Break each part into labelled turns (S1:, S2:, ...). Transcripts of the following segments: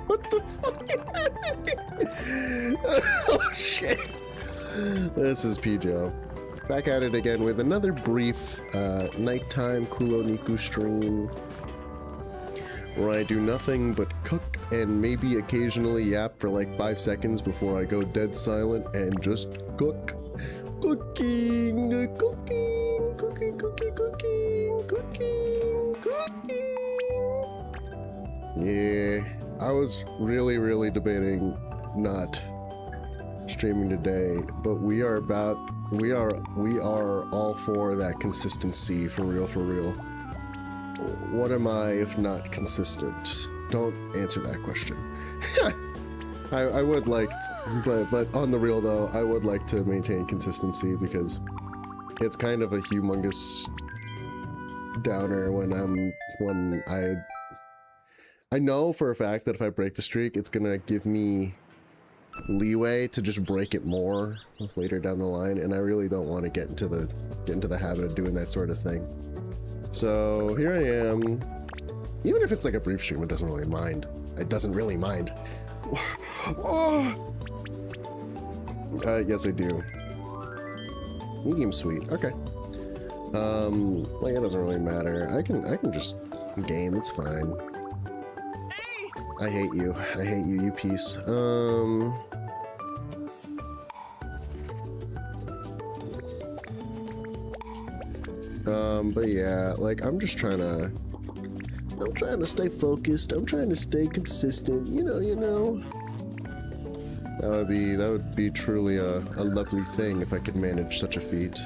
S1: What the fuck? Oh shit. This is Pijo. Back at it again with another brief nighttime KuloNiku stream where I do nothing but cook and maybe occasionally yap for like 5 seconds before I go dead silent and just cook. Cooking, cooking, cooking, cooking, cooking, cooking, cooking. Yeah, I was really debating not streaming today, but we are all for that consistency, for real. What am I if not consistent? Don't answer that question. I would like, but on the real though, I would like to maintain consistency because it's kind of a humongous downer when I know for a fact that if I break the streak, it's gonna give me leeway to just break it more later down the line, and I really don't want to get into the habit of doing that sort of thing. So here I am. Even if it's like a brief stream, it doesn't really mind. It doesn't really mind. Oh. Yes, I do. Medium sweet. Okay. Like it doesn't really matter. I can just game. It's fine. I hate you. I hate you, you piece. But yeah, like I'm trying to stay focused. I'm trying to stay consistent. You know. That would be truly a lovely thing if I could manage such a feat.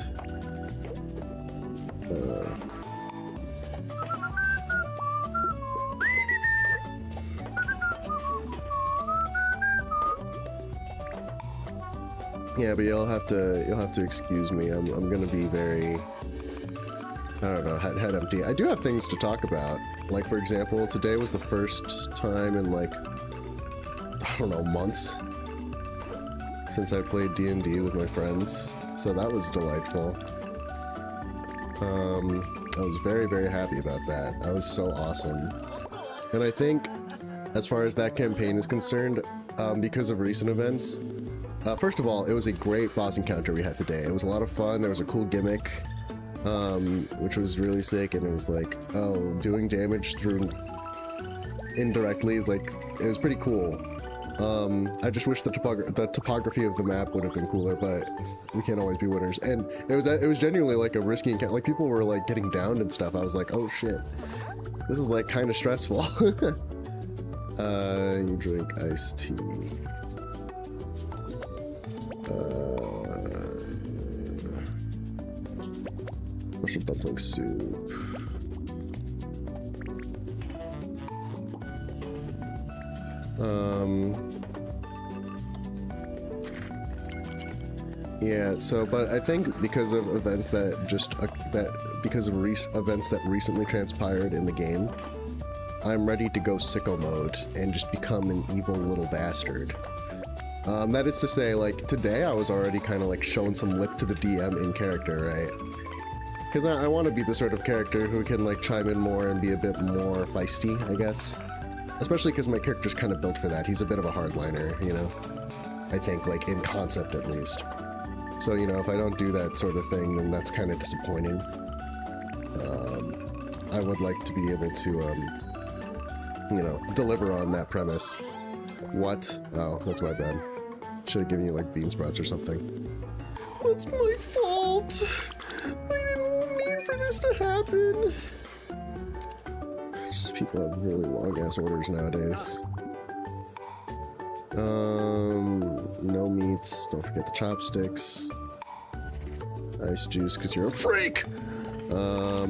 S1: Yeah, but you'll have to excuse me. I'm gonna be very, I don't know, head empty. I do have things to talk about. Like, for example, today was the first time in like, I don't know, months since I played D&D with my friends. So that was delightful. I was very happy about that. That was so awesome. And I think, as far as that campaign is concerned, because of recent events, first of all, it was a great boss encounter we had today. It was a lot of fun. There was a cool gimmick, which was really sick, and it was like, oh, doing damage through indirectly is like, it was pretty cool. I just wish the topography of the map would have been cooler, but we can't always be winners. And it was genuinely like a risky encounter. Like people were like getting downed and stuff. I was like, oh shit, this is like kind of stressful. You drink iced tea. Mushroom dumpling soup. Yeah, so, but I think because of events that events that recently transpired in the game, I'm ready to go sicko mode and just become an evil little bastard. That is to say, like, today I was already kind of like showing some lip to the DM in character, right? Because I want to be the sort of character who can like chime in more and be a bit more feisty, I guess. Especially because my character's kind of built for that. He's a bit of a hardliner, you know? I think, like, in concept at least. So, you know, if I don't do that sort of thing, then that's kind of disappointing. I would like to be able to, you know, deliver on that premise. What? Oh, that's my bad. Should have given you, like, bean sprouts or something. That's my fault! I didn't mean for this to happen! It's just people have really long-ass orders nowadays. No meats. Don't forget the chopsticks. Ice juice, because you're a freak!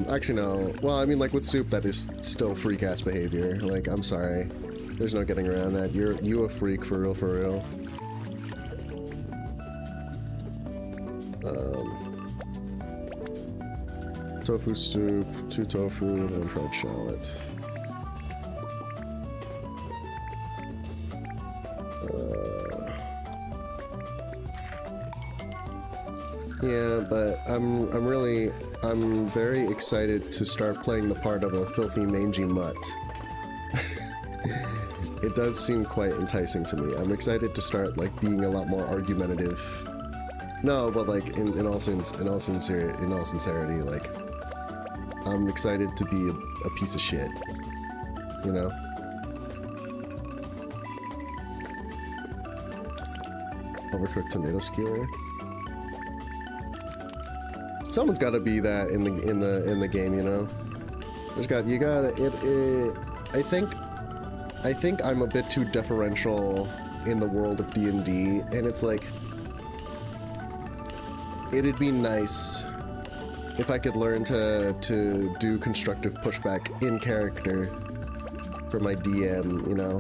S1: Actually, no. Well, I mean, like, with soup, that is still freak-ass behavior. Like, I'm sorry. There's no getting around that. You a freak, for real, for real. Tofu soup, 2 tofu, 1 fried shallot. Yeah, but I'm very excited to start playing the part of a filthy mangy mutt. It does seem quite enticing to me. I'm excited to start, like, being a lot more argumentative. No, but, like, in all sincerity, like, I'm excited to be a piece of shit, you know? Overcooked tomato skewer. Someone's got to be that in the game, you know. I think I'm a bit too deferential in the world of D&D, and it's like, it'd be nice if I could learn to do constructive pushback in character for my DM, you know,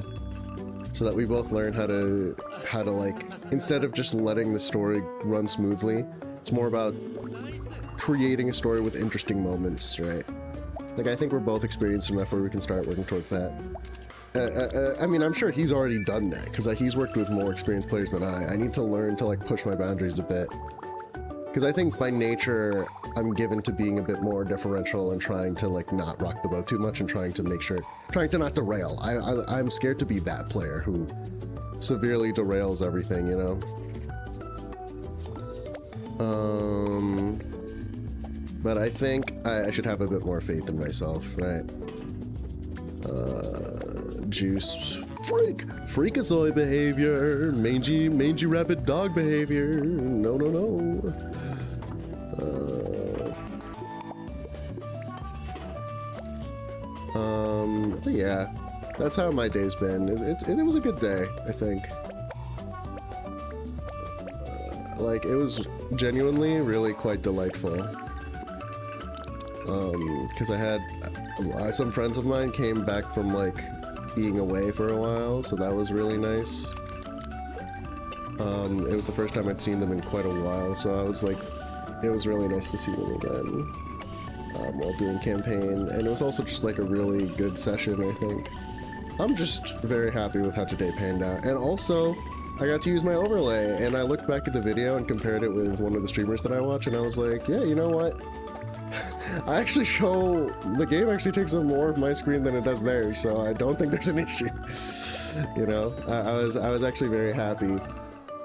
S1: so that we both learn how to like, instead of just letting the story run smoothly, it's more about creating a story with interesting moments, right? Like, I think we're both experienced enough where we can start working towards that. I mean, I'm sure he's already done that, because he's worked with more experienced players than I need to learn to, like, push my boundaries a bit. Because I think by nature, I'm given to being a bit more differential and trying to, like, not rock the boat too much and trying to not derail. I'm scared to be that player who severely derails everything, you know? But I think I should have a bit more faith in myself, right? Juice. Freakazoid behavior. Mangy rabbit dog behavior. No. But yeah, that's how my day's been. It was a good day, I think. Like, it was genuinely really quite delightful. Because I had some friends of mine came back from, like, being away for a while, so that was really nice. It was the first time I'd seen them in quite a while, so I was like, it was really nice to see them again while doing campaign, and it was also just like a really good session, I think. I'm just very happy with how today panned out, and also I got to use my overlay, and I looked back at the video and compared it with one of the streamers that I watch, and I was like, yeah, you know what? I actually the game actually takes up more of my screen than it does theirs, so I don't think there's an issue. You know, I was actually very happy.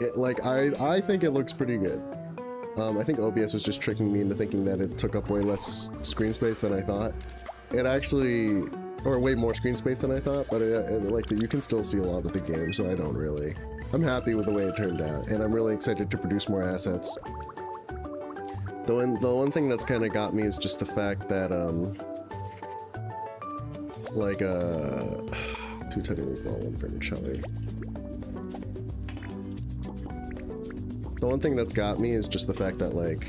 S1: I think it looks pretty good. I think OBS was just tricking me into thinking that it took up way less screen space than I thought. It actually, or way more screen space than I thought, but like, you can still see a lot of the game, so I don't really. I'm happy with the way it turned out, and I'm really excited to produce more assets. The one thing that's kind of got me is just the fact that, like, 2 tiny meatball, 1 vermicelli. The one thing that's got me is just the fact that, like,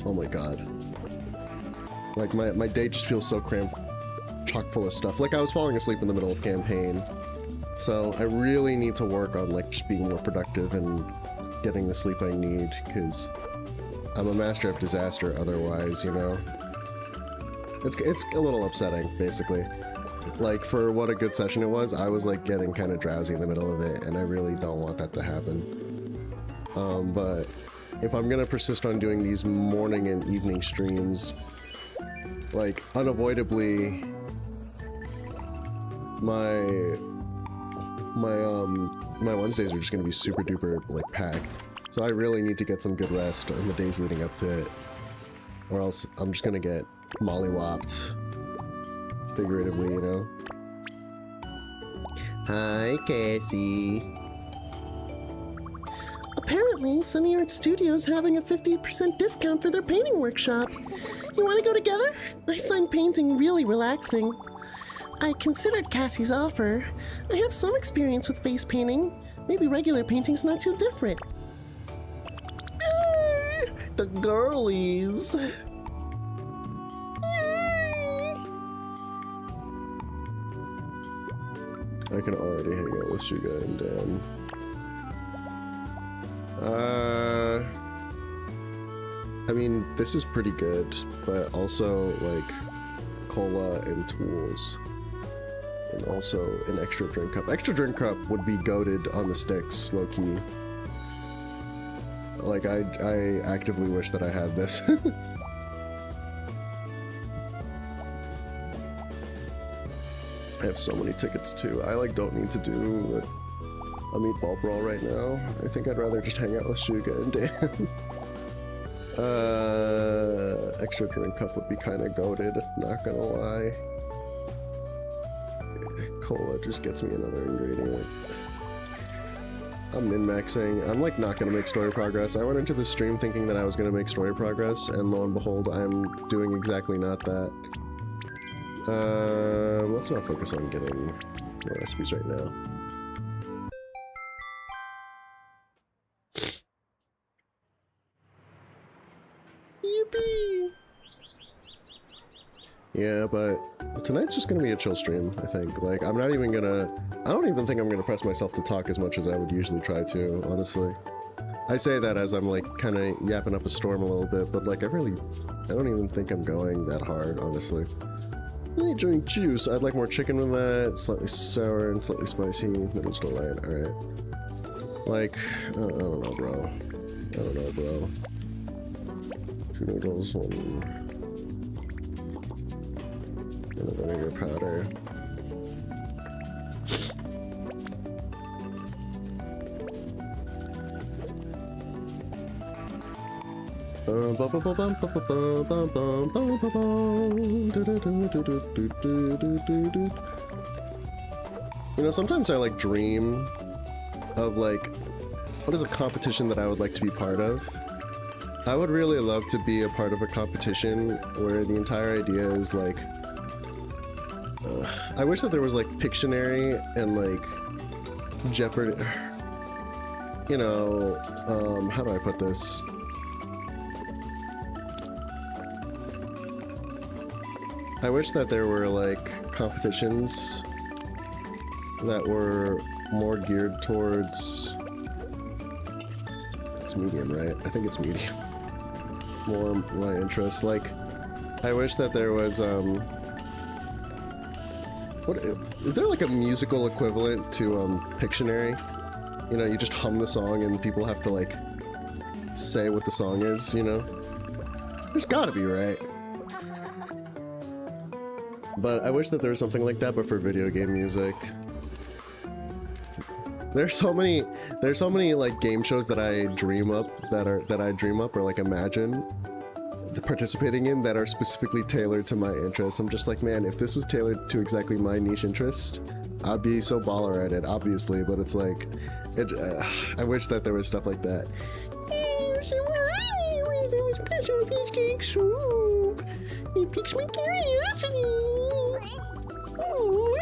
S1: oh my god. Like, my day just feels so crammed, chock full of stuff. Like, I was falling asleep in the middle of campaign. So I really need to work on, like, just being more productive and getting the sleep I need, because I'm a master of disaster otherwise, you know? It's a little upsetting, basically. Like, for what a good session it was, I was, like, getting kind of drowsy in the middle of it, and I really don't want that to happen. But if I'm gonna persist on doing these morning and evening streams, like, unavoidably, my Wednesdays are just gonna be super duper like packed. So I really need to get some good rest in the days leading up to it, or else I'm just gonna get mollywopped, figuratively, you know. Hi, Cassie.
S2: Apparently, Sunny Art Studio's having a 50% discount for their painting workshop. You want to go together? I find painting really relaxing. I considered Cassie's offer. I have some experience with face painting. Maybe regular painting's not too different.
S1: The girlies. I can already hang out with Suga and Dan. I mean, this is pretty good, but also, like, cola and tools. And also an extra drink cup. Extra drink cup would be goated on the sticks, low-key. Like, I actively wish that I had this. I have so many tickets too. I like don't need to do a meatball brawl right now. I think I'd rather just hang out with Suga and Dan. Extra drink cup would be kind of goated, not gonna lie. Cola just gets me another ingredient. I'm min-maxing. I'm like not gonna make story progress. I went into the stream thinking that I was gonna make story progress, and lo and behold, I'm doing exactly not that. Let's not focus on getting the recipes right now. Yippee! Yeah, but tonight's just gonna be a chill stream, I think. Like, I'm not even gonna... I don't even think I'm gonna press myself to talk as much as I would usually try to, honestly. I say that as I'm, like, kinda yapping up a storm a little bit, but, like, I don't even think I'm going that hard, honestly. I drink juice. I'd like more chicken than that. Slightly sour and slightly spicy. Noodles delight. Alright. Like, I don't know, bro. I don't know, bro. 2 noodles, 1... and a vinegar powder. You know, sometimes I like dream of like, what is a competition that I would like to be part of? I would really love to be a part of a competition where the entire idea is like, I wish that there was like Pictionary and like Jeopardy, you know, how do I put this? I wish that there were like competitions that were more geared towards, it's medium, right? I think it's medium. More my interests. Like, I wish that there was, what is there like a musical equivalent to Pictionary? You know, you just hum the song and people have to like say what the song is, you know? There's gotta be, right? But I wish that there was something like that, but for video game music. There's so many like game shows that I dream up or like imagine participating in that are specifically tailored to my interests. I'm just like, man, if this was tailored to exactly my niche interest, I'd be so baller at it, obviously, but it's like, I wish that there was stuff like that. Special fish cake soup. It piques my curiosity. Oh,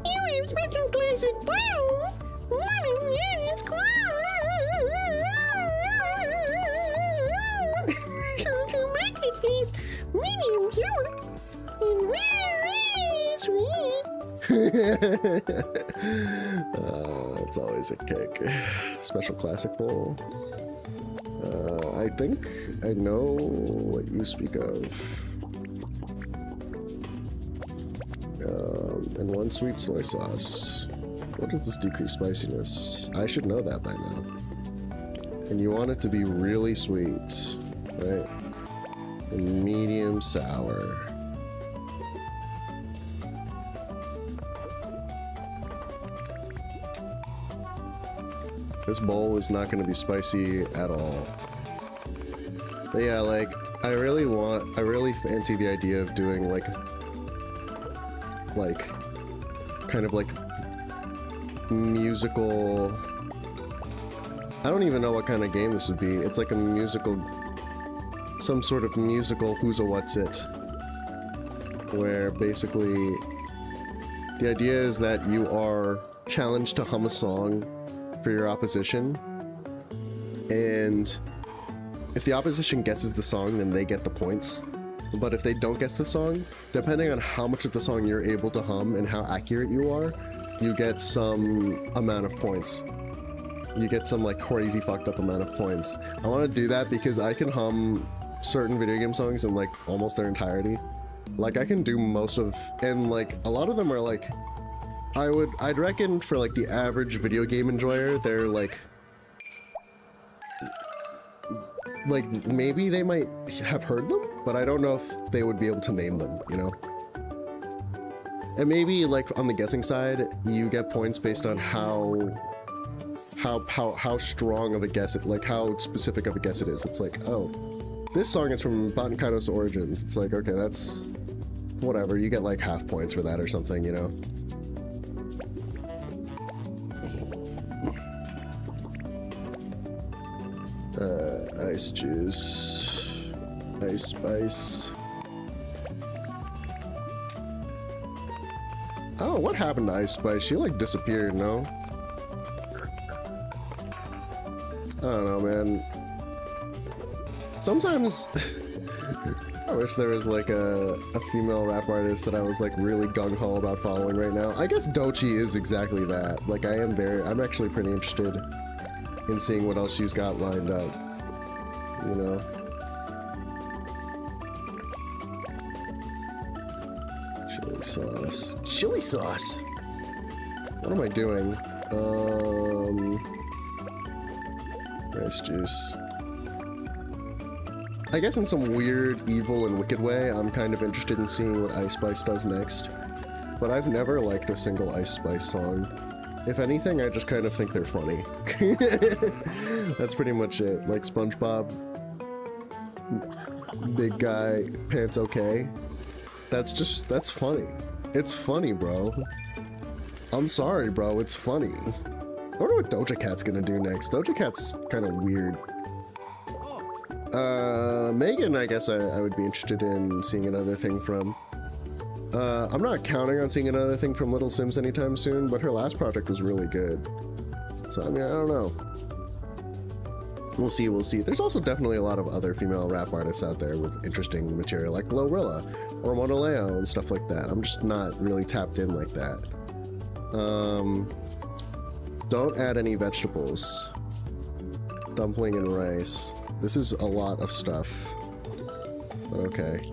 S1: you have special classic bowl. It's so to make it taste medium sour and very sweet. It's always a kick. Special classic bowl. I think I know what you speak of. And 1 sweet soy sauce. What does this decrease spiciness? I should know that by now. And you want it to be really sweet, right? And medium sour. This bowl is not gonna be spicy at all. But yeah, like, I really fancy the idea of doing like kind of like musical, I don't even know what kind of game this would be. It's like a musical, some sort of musical who's a what's it, where basically the idea is that you are challenged to hum a song for your opposition, and if the opposition guesses the song, then they get the points. But if they don't guess the song, depending on how much of the song you're able to hum and how accurate you are, you get some amount of points. You get some like crazy fucked up amount of points. I want to do that because I can hum certain video game songs in like almost their entirety. Like I can do most of, and like a lot of them are like, I'd reckon for like the average video game enjoyer, they're like maybe they might have heard them, but I don't know if they would be able to name them, you know? And maybe like on the guessing side, you get points based on how strong of a guess it, like how specific of a guess it is. It's like, oh, this song is from Baten Kaido's Origins. It's like, okay, that's whatever. You get like half points for that or something, you know? Ice juice, ice spice. Oh, what happened to Ice Spice? She like disappeared, no? I don't know, man. Sometimes I wish there was like a female rap artist that I was like really gung-ho about following right now. I guess Dochi is exactly that. Like I'm actually pretty interested in seeing what else she's got lined up, you know? Chili sauce. Chili sauce! What am I doing? Rice juice. I guess in some weird, evil, and wicked way, I'm kind of interested in seeing what Ice Spice does next. But I've never liked a single Ice Spice song. If anything, I just kind of think they're funny. That's pretty much it. Like SpongeBob, big guy, pants okay. That's funny. It's funny, bro. I'm sorry, bro, it's funny. I wonder what Doja Cat's gonna do next. Doja Cat's kind of weird. Megan, I guess I would be interested in seeing another thing from. I'm not counting on seeing another thing from Little Sims anytime soon, but her last project was really good. So, I mean, I don't know. We'll see, we'll see. There's also definitely a lot of other female rap artists out there with interesting material, like Glorilla or Monoleo and stuff like that. I'm just not really tapped in like that. Don't add any vegetables. Dumpling and rice. This is a lot of stuff. But okay.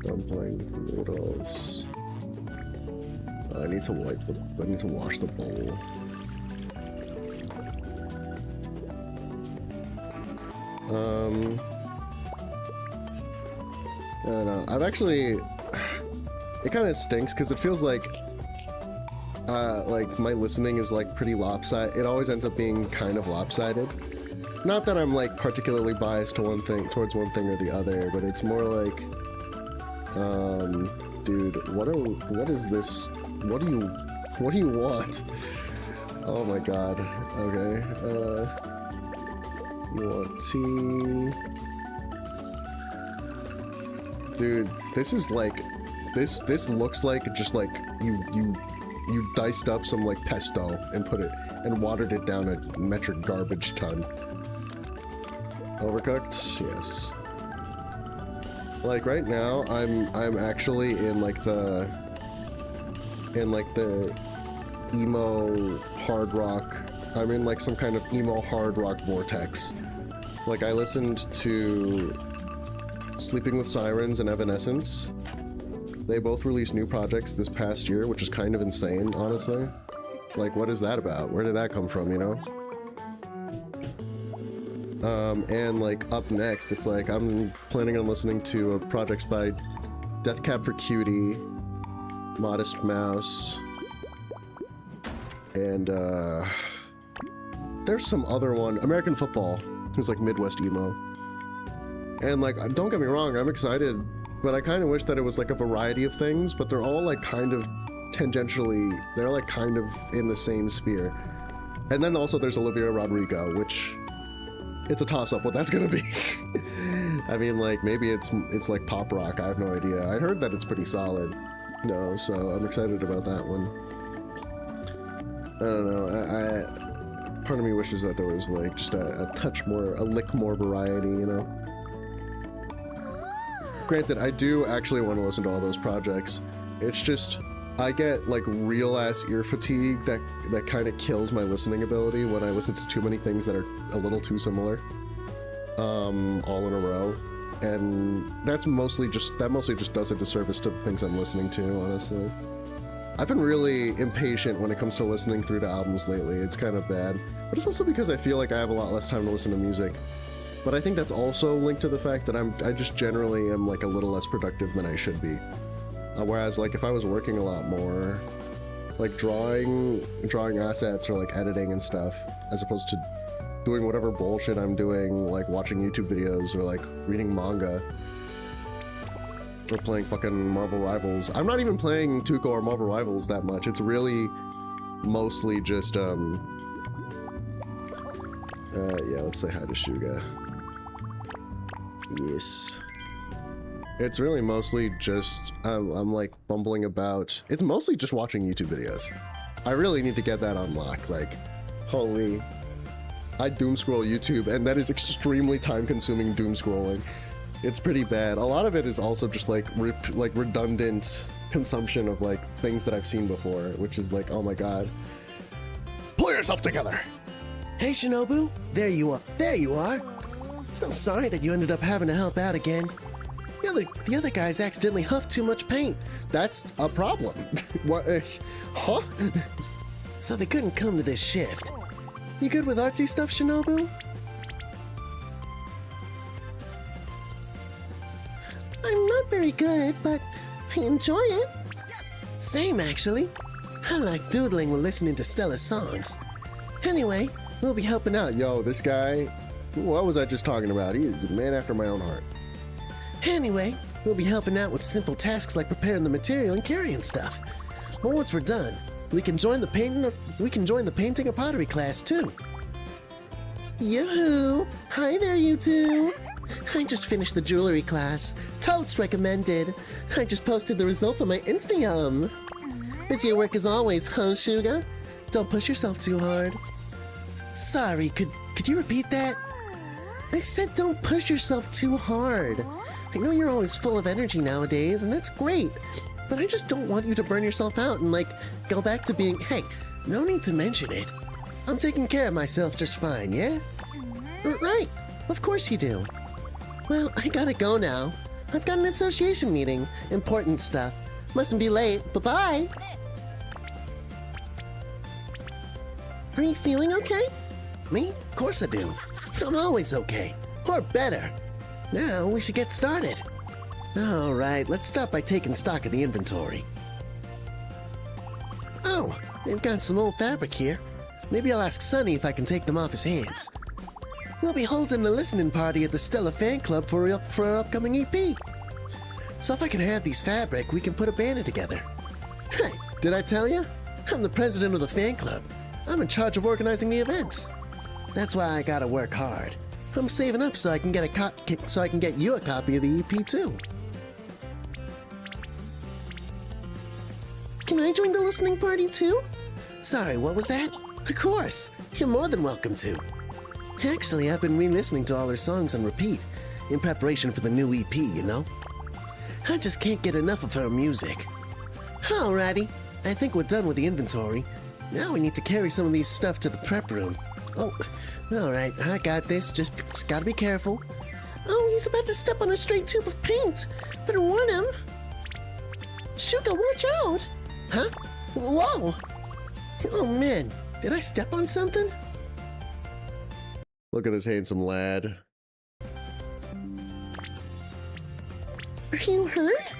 S1: Dumpling noodles. I need to wash the bowl. I don't know. I've actually, it kind of stinks because it feels like my listening is like pretty lopsided. It always ends up being kind of lopsided. Not that I'm like particularly biased to towards one thing or the other, but it's more like, dude, what is this? What do you want? Oh my god. Okay. You want tea? Dude, this is like, this looks like just like you diced up some like pesto and put it and watered it down a metric garbage ton. Overcooked? Yes. Like right now, I'm actually in like the emo hard rock. I'm in like some kind of emo hard rock vortex. Like I listened to Sleeping with Sirens and Evanescence. They both released new projects this past year, which is kind of insane, honestly. Like, what is that about? Where did that come from, you know? And like up next, it's like I'm planning on listening to projects by Death Cab for Cutie, Modest Mouse. And, there's some other one, American Football, who's like Midwest emo. And like, don't get me wrong, I'm excited, but I kind of wish that it was like a variety of things, but they're all like kind of tangentially, they're like kind of in the same sphere. And then also there's Olivia Rodrigo, which it's a toss-up what that's gonna be. I mean, like, maybe it's like pop rock, I have no idea. I heard that it's pretty solid, you know, so I'm excited about that one. I don't know, part of me wishes that there was like just a touch more, a lick more variety, you know? Granted, I do actually want to listen to all those projects. It's just, I get like real ass ear fatigue that kind of kills my listening ability when I listen to too many things that are a little too similar, all in a row. And that mostly just does a disservice to the things I'm listening to, honestly. I've been really impatient when it comes to listening through to albums lately. It's kind of bad, but it's also because I feel like I have a lot less time to listen to music. But I think that's also linked to the fact that I just generally am like a little less productive than I should be. Whereas like if I was working a lot more, like drawing assets or like editing and stuff, as opposed to doing whatever bullshit I'm doing, like watching YouTube videos or like reading manga, or playing fucking Marvel Rivals. I'm not even playing Tuco or Marvel Rivals that much. It's really mostly just, yeah, let's say hi to Shuga. Yes. It's really mostly just, I'm like bumbling about. It's mostly just watching YouTube videos. I really need to get that unlocked. Like, holy, I doom scroll YouTube, and that is extremely time consuming doom scrolling. It's pretty bad. A lot of it is also just like redundant consumption of like things that I've seen before, which is like, oh my god. Pull yourself together.
S2: Hey, Shinobu, there you are. There you are. So sorry that you ended up having to help out again. The other guys accidentally huffed too much paint.
S1: That's a problem. What? Huh?
S2: So they couldn't come to this shift. You good with artsy stuff, Shinobu? I'm not very good, but I enjoy it. Yes. Same, actually. I like doodling when listening to Stella's songs. Anyway, we'll be helping out.
S1: Yo, this guy, what was I just talking about? He's a man after my own heart.
S2: Anyway, we'll be helping out with simple tasks like preparing the material and carrying stuff. But once we're done, we can join the painting or pottery class too. Yoo-hoo! Hi there, you two! I just finished the jewelry class. Totes recommended. I just posted the results on my Instagram. Busy at work as always, huh, Shuga? Don't push yourself too hard. Sorry, could you repeat that? I said don't push yourself too hard. I know you're always full of energy nowadays, and that's great. But I just don't want you to burn yourself out and, like, go back to being, hey, no need to mention it. I'm taking care of myself just fine, yeah? Right, of course you do. Well, I gotta go now. I've got an association meeting. Important stuff. Mustn't be late. Bye-bye. Are you feeling okay? Me? Of course I do. I'm always okay. Or better. Now we should get started. All right, let's start by taking stock of the inventory. Oh, they've got some old fabric here. Maybe I'll ask Sunny if I can take them off his hands. We'll be holding a listening party at the Stella Fan Club for our upcoming EP. So if I can have these fabric, we can put a banner together. Hey, did I tell you? I'm the president of the fan club. I'm in charge of organizing the events. That's why I gotta work hard. I'm saving up so I can get you a copy of the EP too. Can I join the listening party too? Sorry, what was that? Of course, you're more than welcome to. Actually, I've been re-listening to all her songs on repeat in preparation for the new EP, you know? I just can't get enough of her music. Alrighty, I think we're done with the inventory. Now we need to carry some of these stuff to the prep room. Oh, alright, I got this. Just gotta be careful. Oh, he's about to step on a straight tube of paint. Better warn him. Shuga, watch out! Huh? Whoa! Oh man, did I step on something?
S1: Look at this handsome lad.
S2: Are you hurt?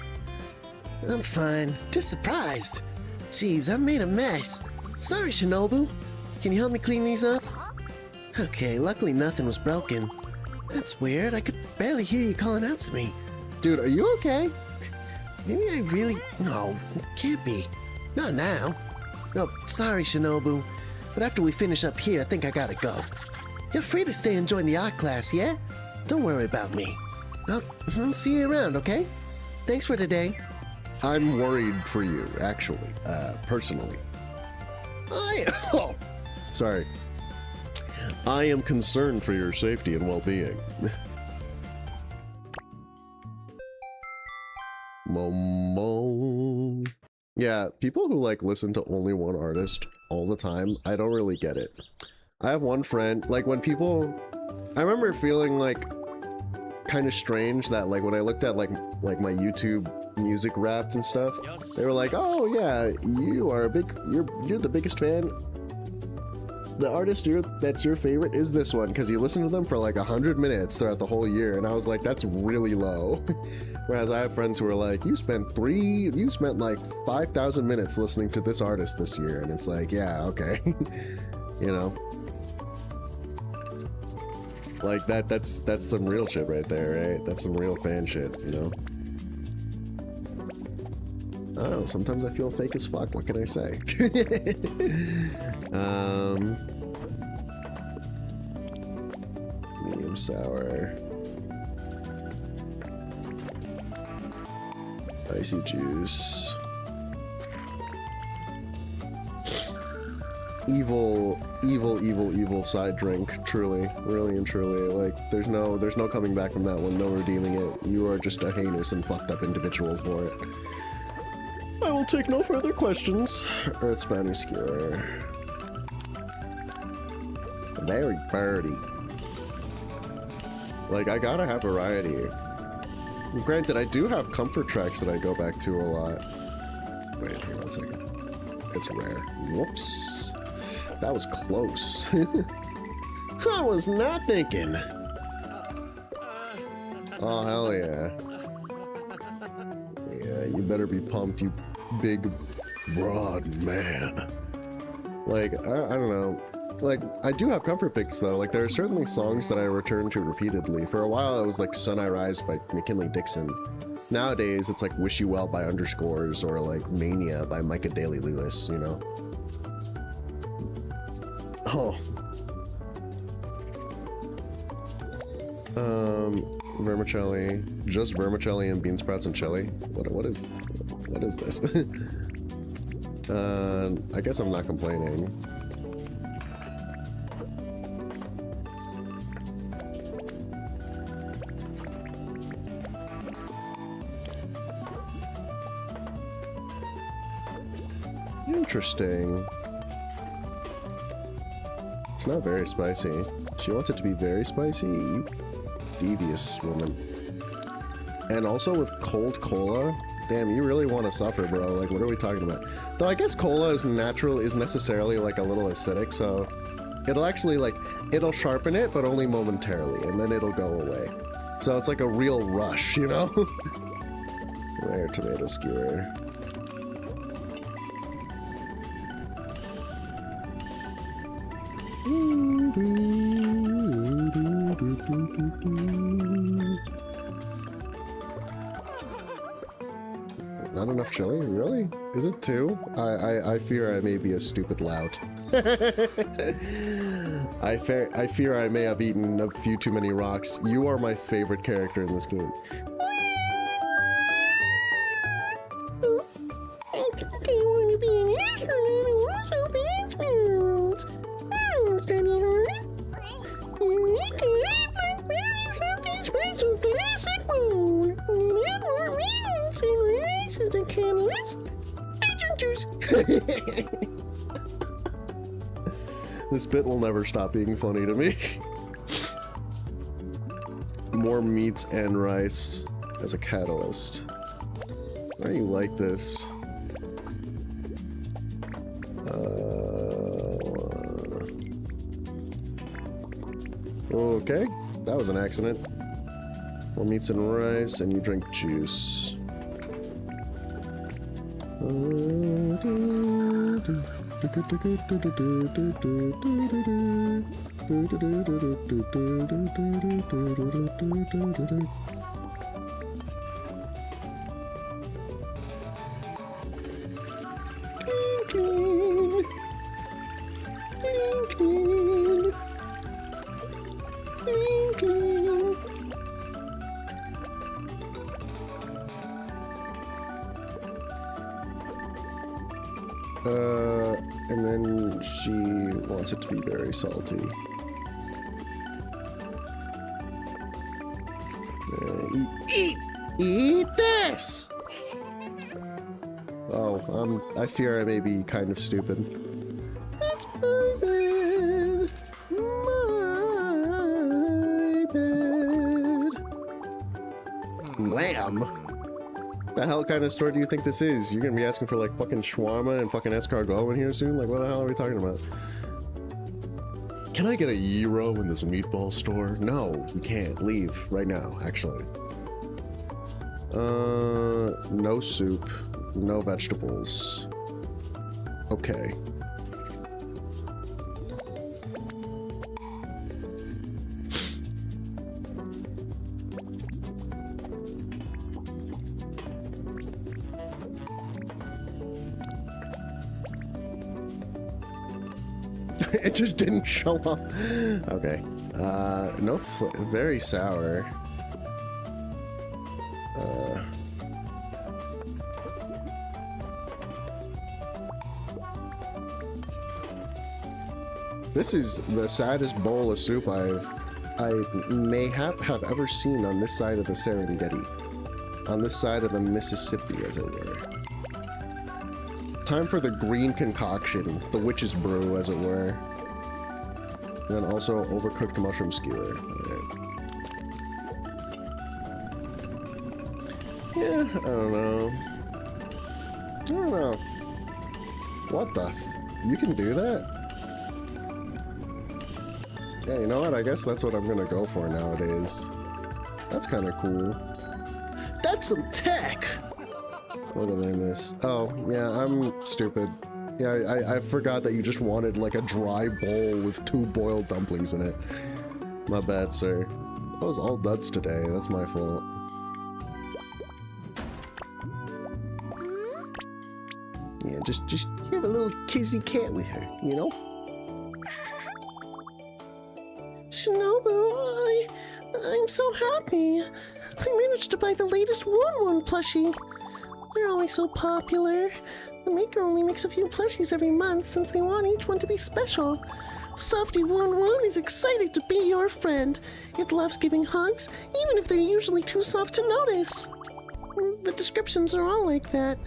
S2: I'm fine. Just surprised. Jeez, I made a mess. Sorry, Shinobu. Can you help me clean these up? Okay, luckily nothing was broken. That's weird. I could barely hear you calling out to me.
S1: Dude, are you okay?
S2: Maybe I really... No, it can't be. Not now. No, sorry, Shinobu. But after we finish up here, I think I gotta go. You're free to stay and join the art class, yeah? Don't worry about me. I'll see you around, okay? Thanks for today.
S1: I'm worried for you, actually, personally. Oh, sorry. I am concerned for your safety and well-being. Momo. Yeah, people who like listen to only one artist all the time, I don't really get it. I have one friend, like when people, I remember feeling like kind of strange that like when I looked at like my YouTube music raps and stuff, they were like, oh yeah, you're the biggest fan. The artist that's your favorite is this one because you listen to them for like 100 minutes throughout the whole year, and I was like, that's really low. Whereas I have friends who are like, you spent like 5,000 minutes listening to this artist this year, and it's like, yeah, okay. You know, like that's some real shit right there, right? That's some real fan shit, you know. Oh, sometimes I feel fake as fuck. What can I say? Medium sour. Icy juice. Evil side drink. Truly, really and truly. Like, there's no coming back from that one. No redeeming it. You are just a heinous and fucked up individual for it. I will take no further questions. Earth Spanish Skewer. Very birdy. Like, I gotta have variety. Granted, I do have comfort tracks that I go back to a lot. Wait, hang on a second. It's rare. Whoops. That was close. I was not thinking. Oh, hell yeah. Yeah, you better be pumped, you big, broad man. Like, I don't know. Like, I do have comfort picks, though. Like, there are certainly songs that I return to repeatedly. For a while, it was like Sun I Rise by McKinley Dixon. Nowadays, it's like Wish You Well by Underscores or like Mania by Micah Daly Lewis, you know? Oh. Vermicelli. Just vermicelli and bean sprouts and chili? What is this? I guess I'm not complaining. Interesting. It's not very spicy. She wants it to be very spicy? You devious woman. And also with cold cola? Damn, you really want to suffer, bro. Like, what are we talking about? Though I guess cola is necessarily like a little acidic, so it'll actually like, it'll sharpen it, but only momentarily, and then it'll go away. So it's like a real rush, you know? Rare tomato skewer. Not enough chili? Really? Is it 2? I fear I may be a stupid lout. I fear I may have eaten a few too many rocks. You are my favorite character in this game. This bit will never stop being funny to me. More meats and rice as a catalyst. Why do you like this? Okay, that was an accident. More meats and rice, and you drink juice. And then she wants it to be very salty.
S2: Eat this!
S1: Oh, I fear I may be kind of stupid.
S2: That's my bed. My bed.
S1: Lamb? The hell kind of store do you think this is? You're gonna be asking for like fucking shawarma and fucking escargot in here soon? Like, what the hell are we talking about? Can I get a gyro in this meatball store? No, you can't. Leave right now, actually. No soup, no vegetables. Okay. It just didn't show up. Okay. No, very sour. This is the saddest bowl of soup I may have ever seen on this side of the Serengeti. On this side of the Mississippi, as it were. Time for the green concoction, the witch's brew, as it were. And then also overcooked mushroom skewer. Right. Yeah, I don't know. I don't know. What the you can do that? Yeah, you know what? I guess that's what I'm gonna go for nowadays. That's kind of cool.
S2: That's some tech!
S1: What did I miss? Oh, yeah, I'm stupid. Yeah, I forgot that you just wanted like a dry bowl with 2 boiled dumplings in it. My bad, sir. I was all nuts today. That's my fault. Yeah, just have a little kissy cat with her, you know?
S2: Shinobu, I'm so happy. I managed to buy the latest Woon plushie. They're always so popular. The maker only makes a few plushies every month since they want each one to be special. Softy Woon is excited to be your friend. It loves giving hugs, even if they're usually too soft to notice. The descriptions are all like that.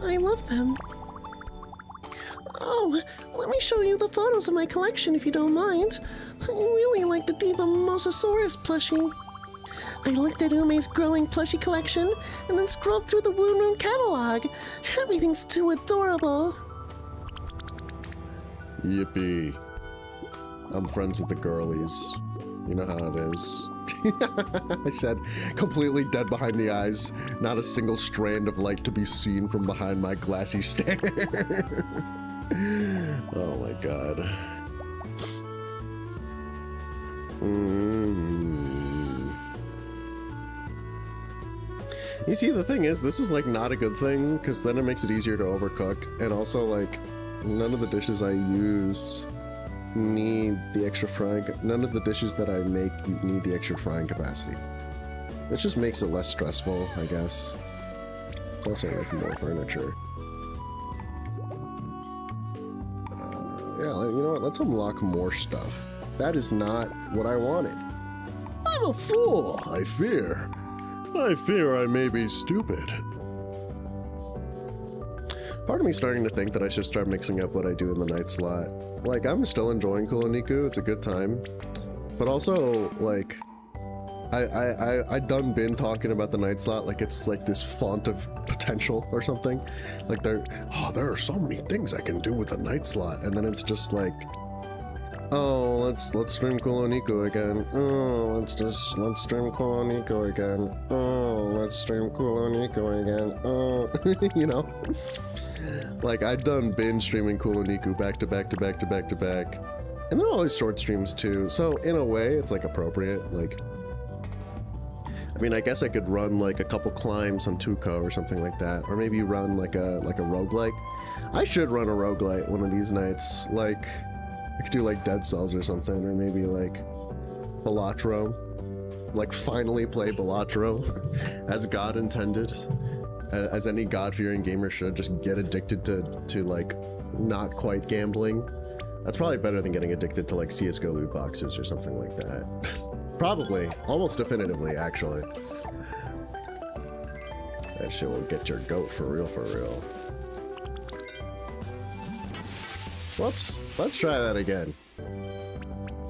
S2: I love them. Oh, let me show you the photos of my collection if you don't mind. I really like the Diva Mosasaurus plushie. I looked at Ume's growing plushie collection and then scrolled through the Woon catalog. Everything's too adorable.
S1: Yippee. I'm friends with the girlies. You know how it is. I said, completely dead behind the eyes. Not a single strand of light to be seen from behind my glassy stare. Oh my god. You see, the thing is, this is like not a good thing, because then it makes it easier to overcook, and also like, none of the dishes I use need the extra frying, none of the dishes that I make need the extra frying capacity. It just makes it less stressful, I guess. It's also like more furniture. Yeah, you know what, let's unlock more stuff. That is not what I wanted. I'm a fool, I fear. I fear I may be stupid. Part of me starting to think that I should start mixing up what I do in the night slot. Like, I'm still enjoying KuloNiku, it's a good time. But also, like, I done been talking about the night slot like it's like this font of potential or something. Like there are so many things I can do with the night slot, and then it's just like, Oh, let's stream KuloNiku again. Oh, let's stream KuloNiku again. Oh, let's stream KuloNiku again. Oh, you know, like I've done binge streaming KuloNiku back to back to back to back to back, and they're always short streams too. So in a way, it's like appropriate. Like, I mean, I guess I could run like a couple climbs on Tuco or something like that, or maybe run like a roguelike. I should run a roguelite one of these nights. Like, I could do like Dead Cells or something, or maybe like Balatro. Like finally play Balatro as God intended, as any God-fearing gamer should. Just get addicted to like not quite gambling. That's probably better than getting addicted to like CSGO loot boxes or something like that. Probably, almost definitively, actually. That shit will get your goat for real, for real. Whoops, let's try that again.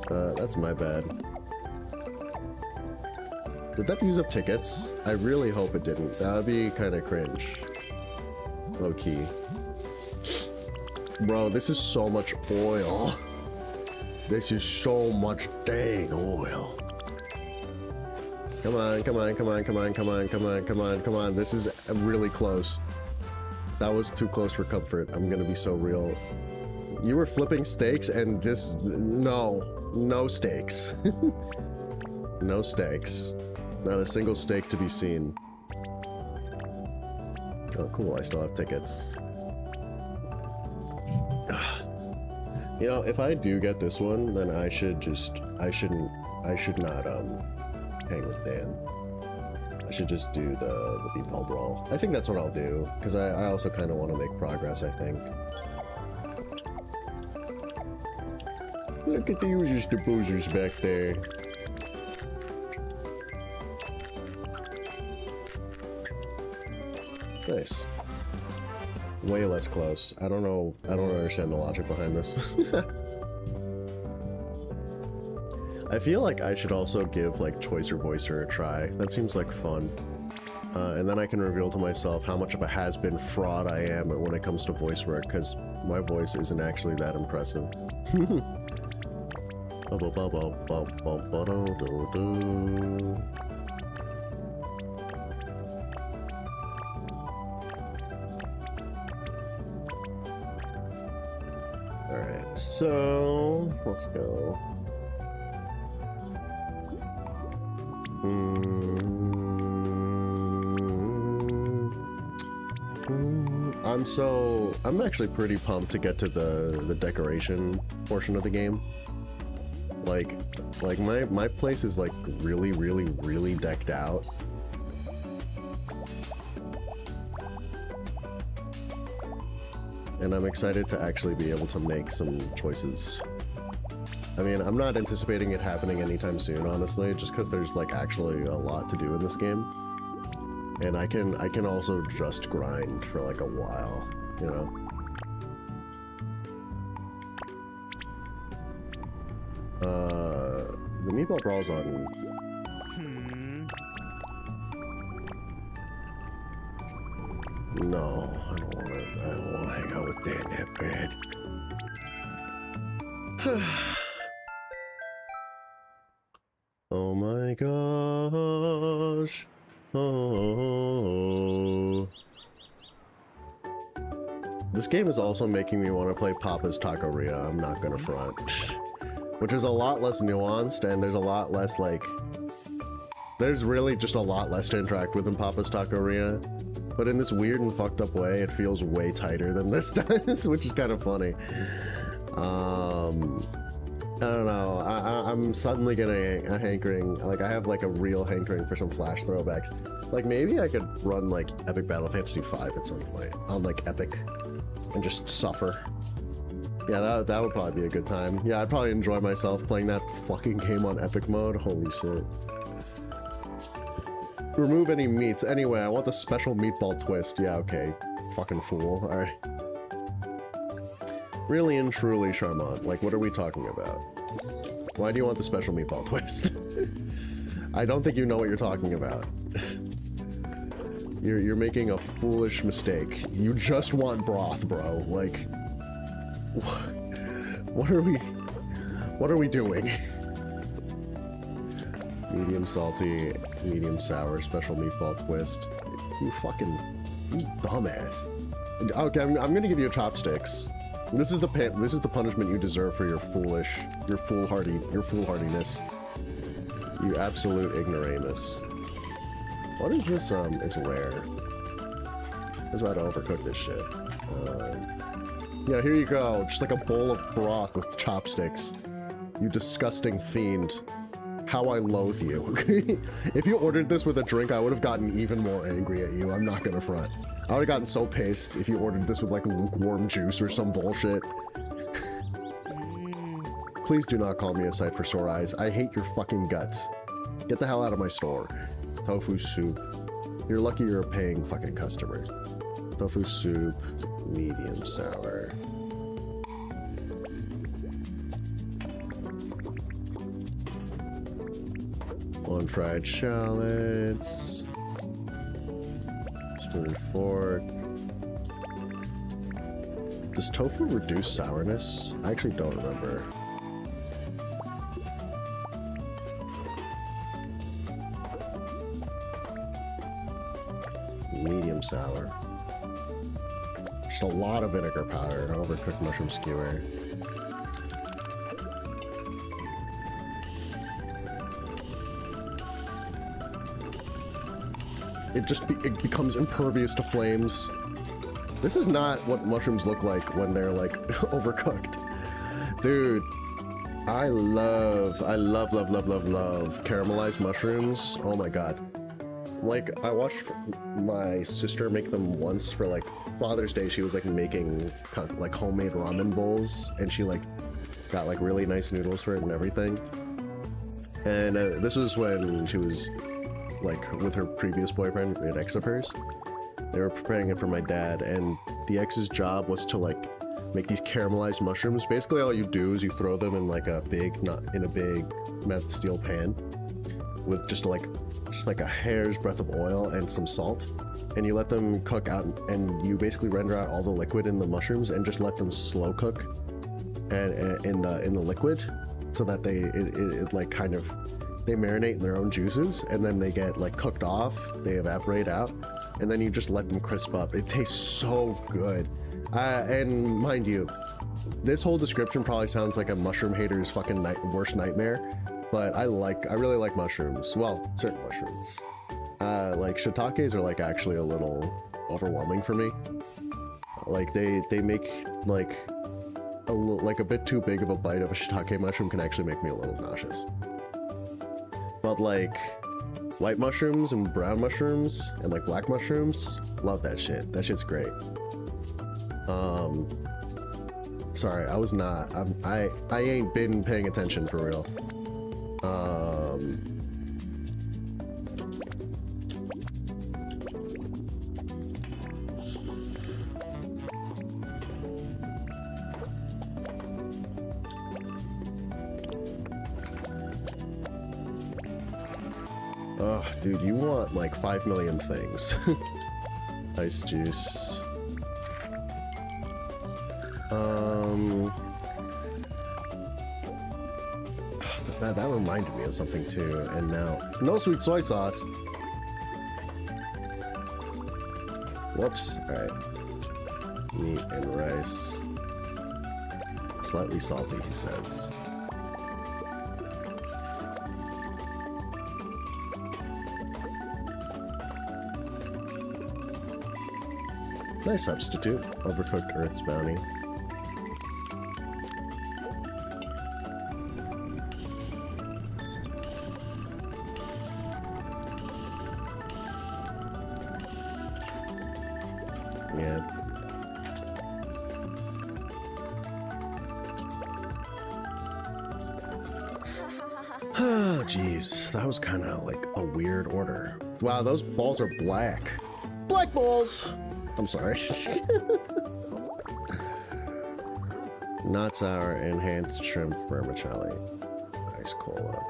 S1: That's my bad. Did that use up tickets? I really hope it didn't. That would be kind of cringe. Low key. Bro, this is so much oil. This is so much dang oil. Come on, come on, come on, come on, come on, come on, come on, come on. This is really close. That was too close for comfort. I'm gonna be so real. You were flipping steaks and this... No steaks. No steaks. Not a single steak to be seen. Oh, cool. I still have tickets. You know, if I do get this one, then I should not, hang with Dan. I should just do the meatball brawl. I think that's what I'll do, because I also kind of want to make progress, I think. Look at the users, the boozers back there. Nice. Way less close. I don't know. I don't understand the logic behind this. I feel like I should also give like Choicer Voicer a try. That seems like fun. And then I can reveal to myself how much of a has-been fraud I am when it comes to voice work, because my voice isn't actually that impressive. Alright, so let's go. I'm actually pretty pumped to get to the decoration portion of the game. Like my place is like really decked out. And I'm excited to actually be able to make some choices. I mean, I'm not anticipating it happening anytime soon, honestly, just because there's like actually a lot to do in this game. And I can also just grind for like a while, you know? The meatball brawl's on. No, I don't wanna hang out with Dan that bad. Oh my gosh. Oh. This game is also making me want to play Papa's Taqueria, I'm not gonna front. Which is a lot less nuanced, and there's a lot less, like... There's really just a lot less to interact with in Papa's Taqueria. But in this weird and fucked up way, it feels way tighter than this does, which is kind of funny. I don't know, I'm suddenly getting a hankering, like I have like a real hankering for some Flash throwbacks. Like maybe I could run like Epic Battle Fantasy V at some point, on like Epic, and just suffer. Yeah, that would probably be a good time. Yeah, I'd probably enjoy myself playing that fucking game on Epic mode, holy shit. Remove any meats. Anyway, I want the special meatball twist. Yeah, okay. Fucking fool. Alright. Really and truly, Charmant. Like, what are we talking about? Why do you want the special meatball twist? I don't think you know what you're talking about. You're making a foolish mistake. You just want broth, bro. Like... What are we... What are we doing? Medium salty, medium sour, special meatball twist. You dumbass. Okay, I'm gonna give you chopsticks. This is the punishment you deserve for your foolhardiness. You absolute ignoramus. What is this? It's rare. I was about to overcook this shit. Yeah, here you go. Just like a bowl of broth with chopsticks. You disgusting fiend. How I loathe you. If you ordered this with a drink, I would have gotten even more angry at you. I'm not gonna front. I would have gotten so pissed if you ordered this with like lukewarm juice or some bullshit. Please do not call me a sight for sore eyes. I hate your fucking guts. Get the hell out of my store. Tofu soup. You're lucky you're a paying fucking customer. Tofu soup, medium sour. One fried shallots. Spoon and fork. Does tofu reduce sourness? I actually don't remember. Medium sour. Just a lot of vinegar powder, an overcooked mushroom skewer. It becomes impervious to flames. This is not what mushrooms look like when they're like overcooked. Dude, I love caramelized mushrooms. Oh my god. Like, I watched my sister make them once for like Father's Day. She was like making like homemade ramen bowls, and she like got like really nice noodles for it and everything. And this was when she was like with her previous boyfriend, an ex of hers. They were preparing it for my dad, and the ex's job was to like make these caramelized mushrooms. Basically all you do is you throw them in like a big steel pan with just like a hair's breadth of oil and some salt, and you let them cook out, and you basically render out all the liquid in the mushrooms and just let them slow cook and in the liquid, so that they marinate in their own juices, and then they get like cooked off, they evaporate out, and then you just let them crisp up. It tastes so good. And mind you, this whole description probably sounds like a mushroom hater's fucking worst nightmare, but I really like mushrooms. Well, certain mushrooms. Like shiitakes are like actually a little overwhelming for me. Like they make like a bit too big of a bite of a shiitake mushroom can actually make me a little nauseous. But like white mushrooms and brown mushrooms and like black mushrooms, love that shit. That shit's great. Sorry, I ain't been paying attention for real. Oh, dude, you want like 5 million things. Ice juice. That reminded me of something too, and now no sweet soy sauce. Whoops. All right. Meat and rice. Slightly salty, he says. Nice substitute. Overcooked Earth's Bounty. Yeah. Oh, jeez. That was kind of like a weird order. Wow, those balls are black. Black balls! I'm sorry. Not sour, enhanced shrimp vermicelli. Ice cola.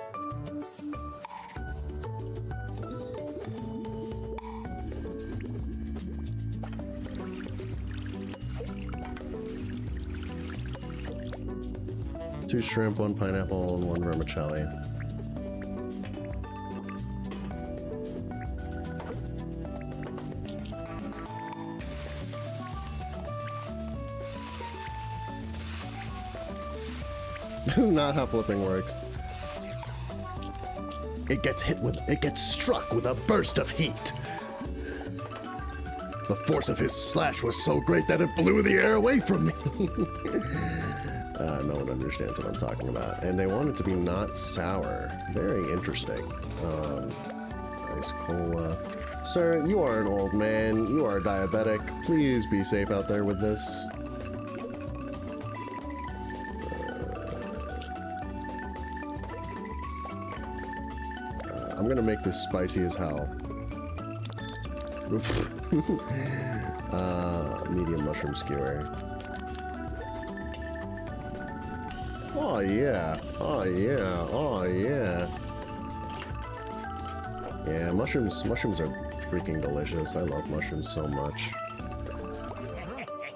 S1: 2 shrimp, 1 pineapple, and 1 vermicelli. Not how flipping works. It gets struck with a burst of heat. The force of his slash was so great that it blew the air away from me. No one understands what I'm talking about. And they want it to be not sour. Very interesting. Ice cola. Sir, you are an old man. You are diabetic. Please be safe out there with this. I'm gonna make this spicy as hell. Medium mushroom skewer. Oh yeah, oh yeah, oh yeah. Yeah, mushrooms are freaking delicious. I love mushrooms so much.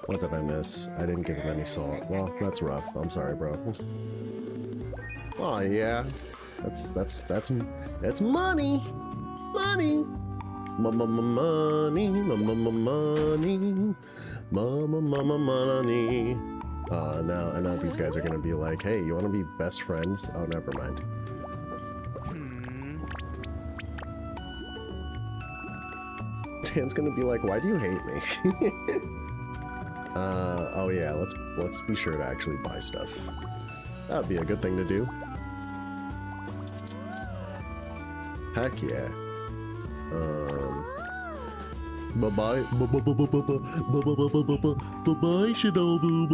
S1: What did I miss? I didn't give him any salt. Well, that's rough. I'm sorry, bro. Oh yeah. That's money. Money. Mama money. Mama money. Mama money. Now these guys are gonna be like, hey, you wanna be best friends? Oh, never mind. Dan's gonna be like, why do you hate me? Oh yeah, let's be sure to actually buy stuff. That'd be a good thing to do. Heck yeah. Bye-bye. Bye-bye, Shinobu.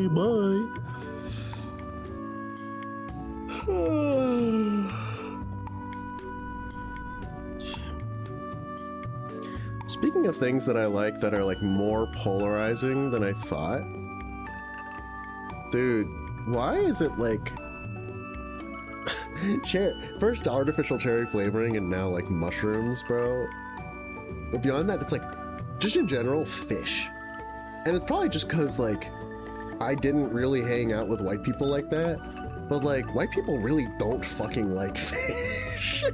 S1: Bye-bye. Speaking of things that I like that are like more polarizing than I thought. Dude, why is it like first artificial cherry flavoring and now like mushrooms, bro? But beyond that, it's like just in general fish. And it's probably just because like I didn't really hang out with white people like that. But like white people really don't fucking like fish.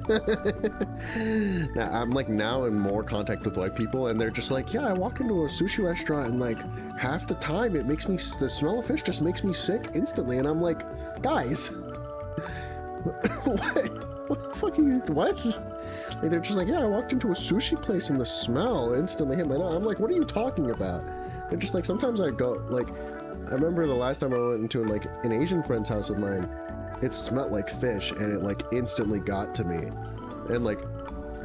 S1: Now I'm like now in more contact with white people and they're just like, yeah, I walk into a sushi restaurant and like half the time it makes me, the smell of fish just makes me sick instantly. And I'm like, guys, what the fuck are you, what? Like, they're just like, yeah, I walked into a sushi place and the smell instantly hit my nose. I'm like, what are you talking about? They're just like, sometimes I go, like, I remember the last time I went into like an Asian friend's house of mine, it smelled like fish and it like instantly got to me. And like,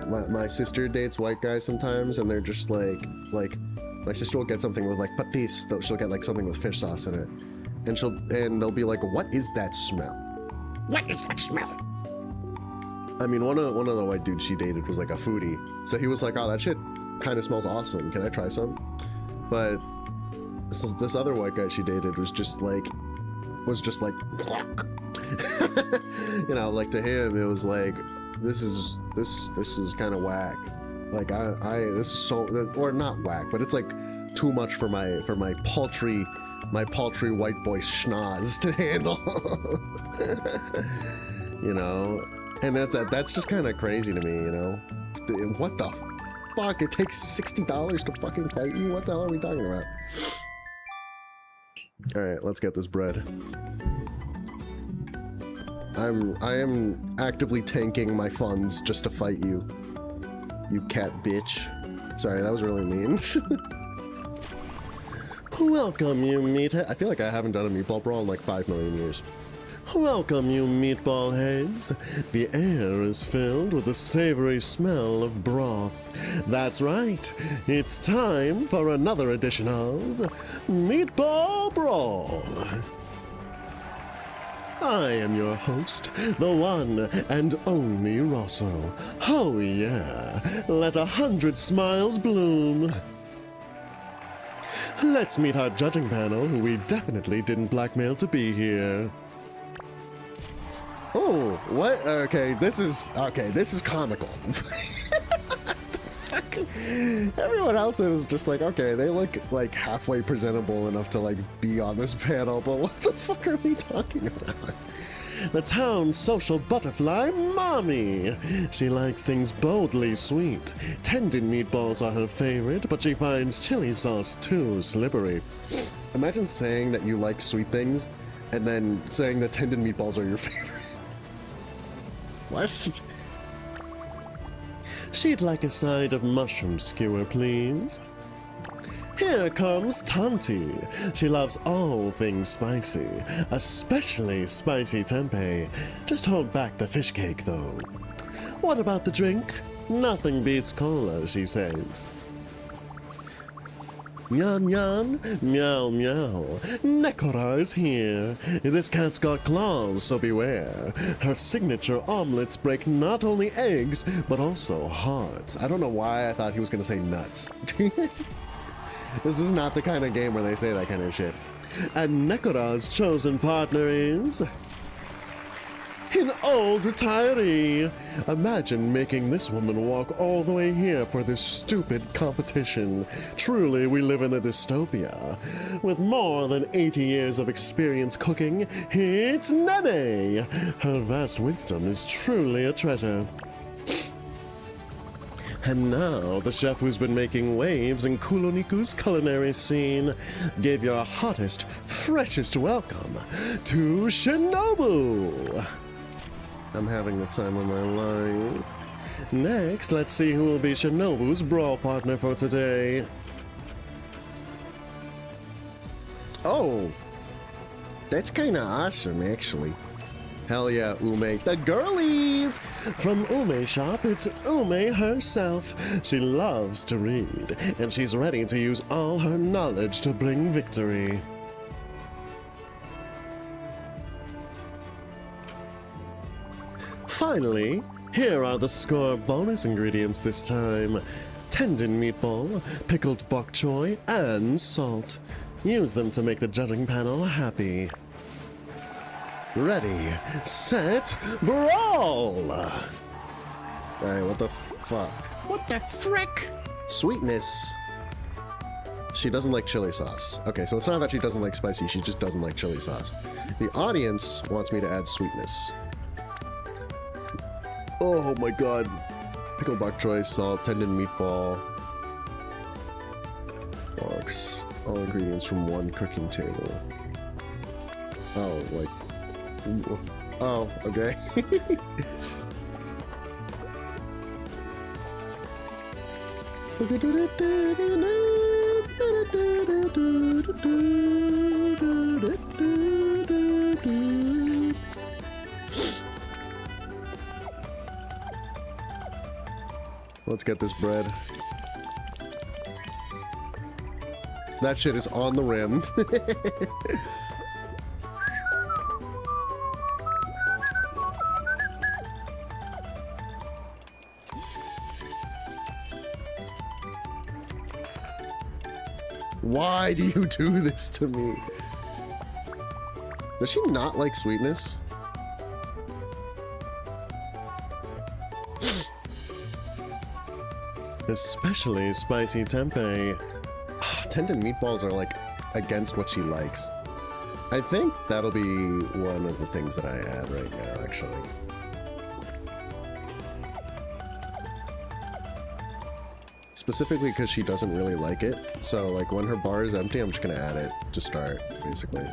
S1: my sister dates white guys sometimes and they're just like my sister will get something with like patis, she'll get like something with fish sauce in it. And they'll be like, what is that smell? What is that smell? I mean, one of the white dudes she dated was like a foodie. So he was like, oh, that shit kind of smells awesome. Can I try some? But this other white guy she dated was just like, you know, like to him, it was like, this is kind of whack. Like this is so, or not whack, but it's like too much for my paltry white boy schnoz to handle. You know, and that's just kind of crazy to me, you know. What the fuck? It takes $60 to fucking fight you? What the hell are we talking about? All right, let's get this bread. I am actively tanking my funds just to fight you. You cat bitch. Sorry, that was really mean. Welcome, you meathead. I feel like I haven't done a meatball brawl in like 5 million years. Welcome, you meatball heads. The air is filled with the savory smell of broth. That's right. It's time for another edition of Meatball Brawl. I am your host, the one and only Rosso. Oh yeah, let 100 smiles bloom. Let's meet our judging panel, who we definitely didn't blackmail to be here. Oh, what? Okay, this is comical. What the fuck? Everyone else is just like, okay, they look like halfway presentable enough to like be on this panel, but what the fuck are we talking about? The town's social butterfly, Mommy. She likes things boldly sweet. Tendon meatballs are her favorite, but she finds chili sauce too slippery. Imagine saying that you like sweet things, and then saying that tendon meatballs are your favorite. What? She'd like a side of mushroom skewer, please. Here comes Tanti. She loves all things spicy, especially spicy tempeh. Just hold back the fish cake, though. What about the drink? Nothing beats cola, she says. Yan yan, meow meow. Nekora is here. This cat's got claws, so beware. Her signature omelets break not only eggs, but also hearts. I don't know why I thought he was gonna say nuts. This is not the kind of game where they say that kind of shit. And Nekora's chosen partner is... an old retiree. Imagine making this woman walk all the way here for this stupid competition. Truly, we live in a dystopia. With more than 80 years of experience cooking, it's Nene. Her vast wisdom is truly a treasure. And now, the chef who's been making waves in KuloNiku's culinary scene, give your hottest, freshest welcome to Shinobu! I'm having the time of my life. Next, let's see who will be Shinobu's brawl partner for today. Oh, that's kinda awesome, actually. Hell yeah, Ume. The girlies! From Ume Shop, it's Ume herself. She loves to read, and she's ready to use all her knowledge to bring victory. Finally, here are the score bonus ingredients this time. Tendon meatball, pickled bok choy, and salt. Use them to make the judging panel happy. Ready, set, brawl! Hey, what the fuck?
S2: What the frick?
S1: Sweetness. She doesn't like chili sauce. Okay, so it's not that she doesn't like spicy, she just doesn't like chili sauce. The audience wants me to add sweetness. Oh my god. Pickled bok choy, salt, tendon meatball. Box. All ingredients from one cooking table. Oh, like... oh, okay. Let's get this bread. That shit is on the rim. Why do you do this to me? Does she not like sweetness? Especially spicy tempeh. Tendon meatballs are like against what she likes. I think that'll be one of the things that I add right now, actually. Specifically because she doesn't really like it. So like when her bar is empty, I'm just gonna add it to start, basically.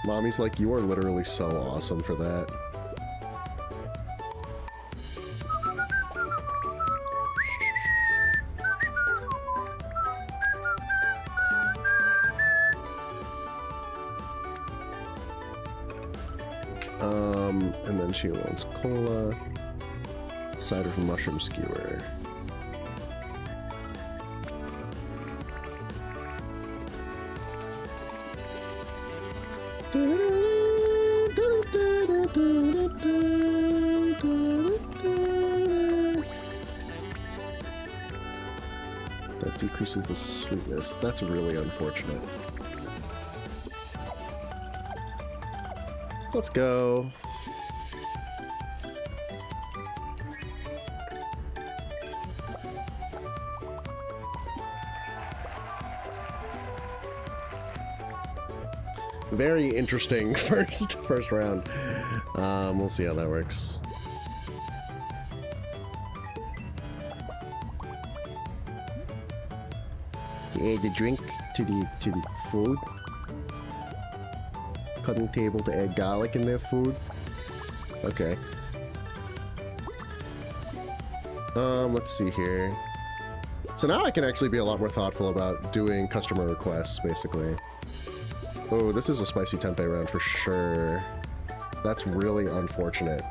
S1: Mommy's like, you are literally so awesome for that. And then she wants cola, cider from mushroom skewer. That decreases the sweetness. That's really unfortunate. Let's go. Very interesting first round. We'll see how that works. You add the drink to the food. Cutting table to add garlic in their food. Okay. Let's see here. So now I can actually be a lot more thoughtful about doing customer requests, basically. Oh, this is a spicy tempeh round for sure. That's really unfortunate.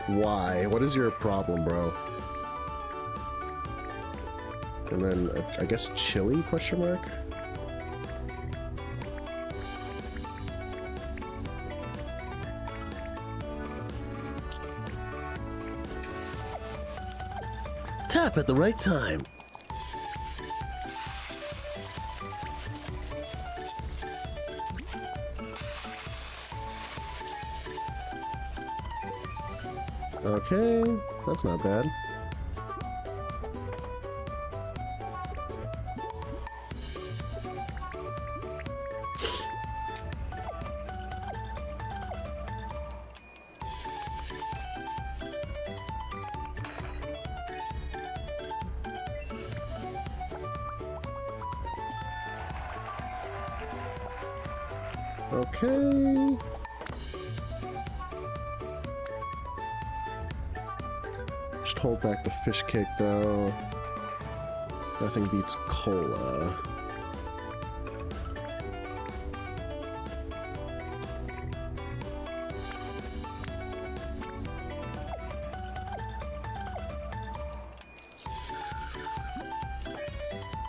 S1: Why? What is your problem, bro? And then, I guess chili, question mark?
S2: Tap at the right time.
S1: Okay, that's not bad. Okay. Just hold back the fish cake though. Nothing beats cola.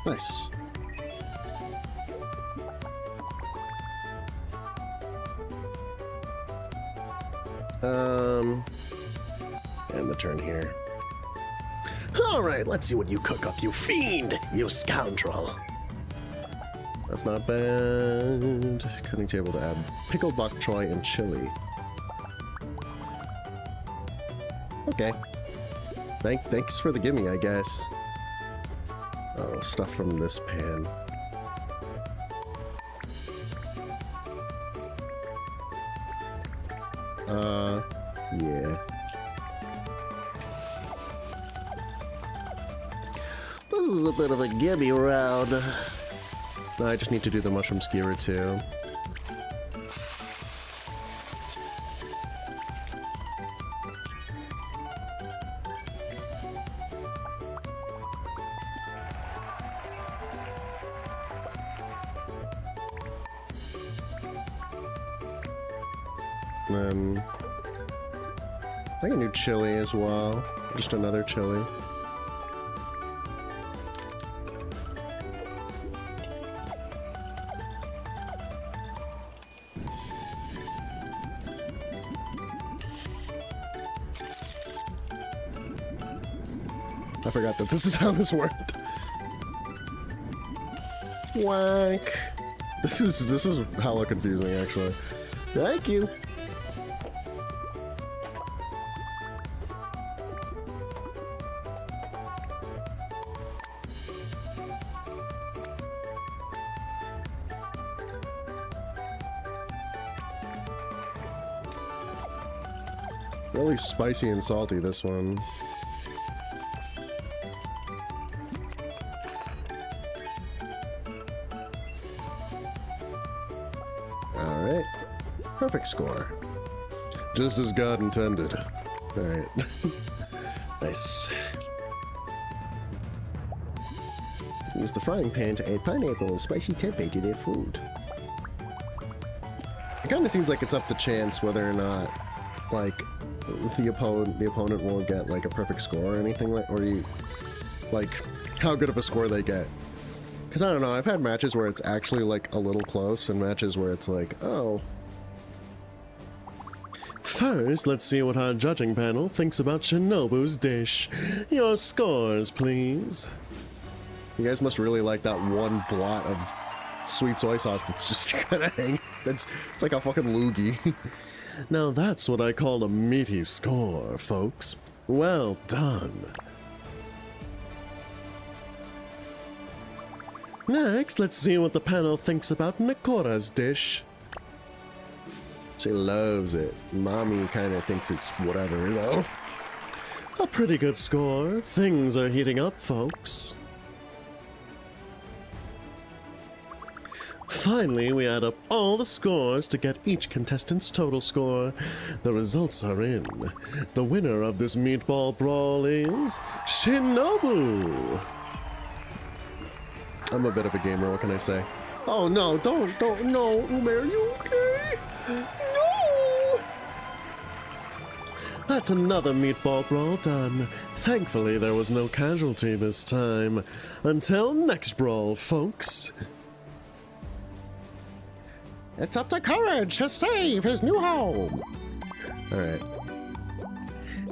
S1: Nice. And the turn here.
S2: All right, let's see what you cook up, you fiend, you scoundrel.
S1: That's not bad. Cutting table to add pickled bok choy and chili. Okay. Thanks for the gimme, I guess. Oh, stuff from this pan. Yeah.
S2: This is a bit of a gimme round.
S1: No, I just need to do the mushroom skewer too. Then I can do chili as well. Just another chili. I forgot that this is how this worked. Wank. This is hella confusing actually. Thank you. Really spicy and salty, this one. Alright. Perfect score. Just as God intended. Alright. Nice. Use the frying pan to add pineapple and spicy tempeh to their food. It kind of seems like it's up to chance whether or not, like, the opponent will get like a perfect score or anything, like, or you, like, how good of a score they get. Because I don't know, I've had matches where it's actually like a little close and matches where it's like, oh. First, let's see what our judging panel thinks about Shinobu's dish. Your scores, please. You guys must really like that one blot of sweet soy sauce that's just kind of hanging. It's like a fucking loogie. Now that's what I call a meaty score, folks. Well done. Next, let's see what the panel thinks about Nikora's dish. She loves it. Mommy kind of thinks it's whatever, you know? A pretty good score. Things are heating up, folks. Finally, we add up all the scores to get each contestant's total score. The results are in. The winner of this meatball brawl is Shinobu. I'm a bit of a gamer, what can I say? Oh no, don't, no, Ume, are you okay? No! That's another meatball brawl done. Thankfully, there was no casualty this time. Until next brawl, folks. It's up to Courage to save his new home. Alright.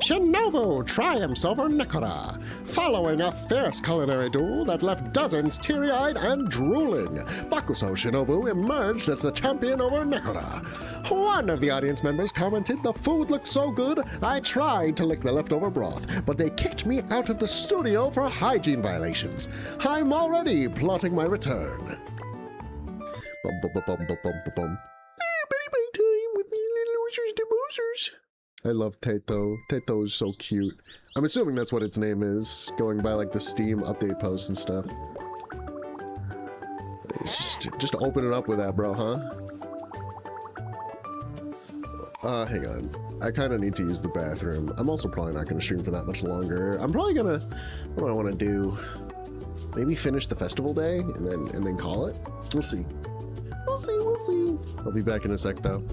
S1: Shinobu triumphs over Nikora, following a fierce culinary duel that left dozens teary-eyed and drooling. Bakuso Shinobu emerged as the champion over Nikora. One of the audience members commented, "The food looked so good, I tried to lick the leftover broth, but they kicked me out of the studio for hygiene violations. I'm already plotting my return." Bum, bum, bum, bum, bum, bum, bum. Buddy time with me little losers to boozers. I love Teto. Teto is so cute. I'm assuming that's what its name is, going by like the Steam update posts and stuff. Just open it up with that, bro, huh? Hang on. I kind of need to use the bathroom. I'm also probably not going to stream for that much longer. I'm probably gonna... What do I want to do? Maybe finish the festival day and then call it? We'll see. We'll see. I'll be back in a sec, though.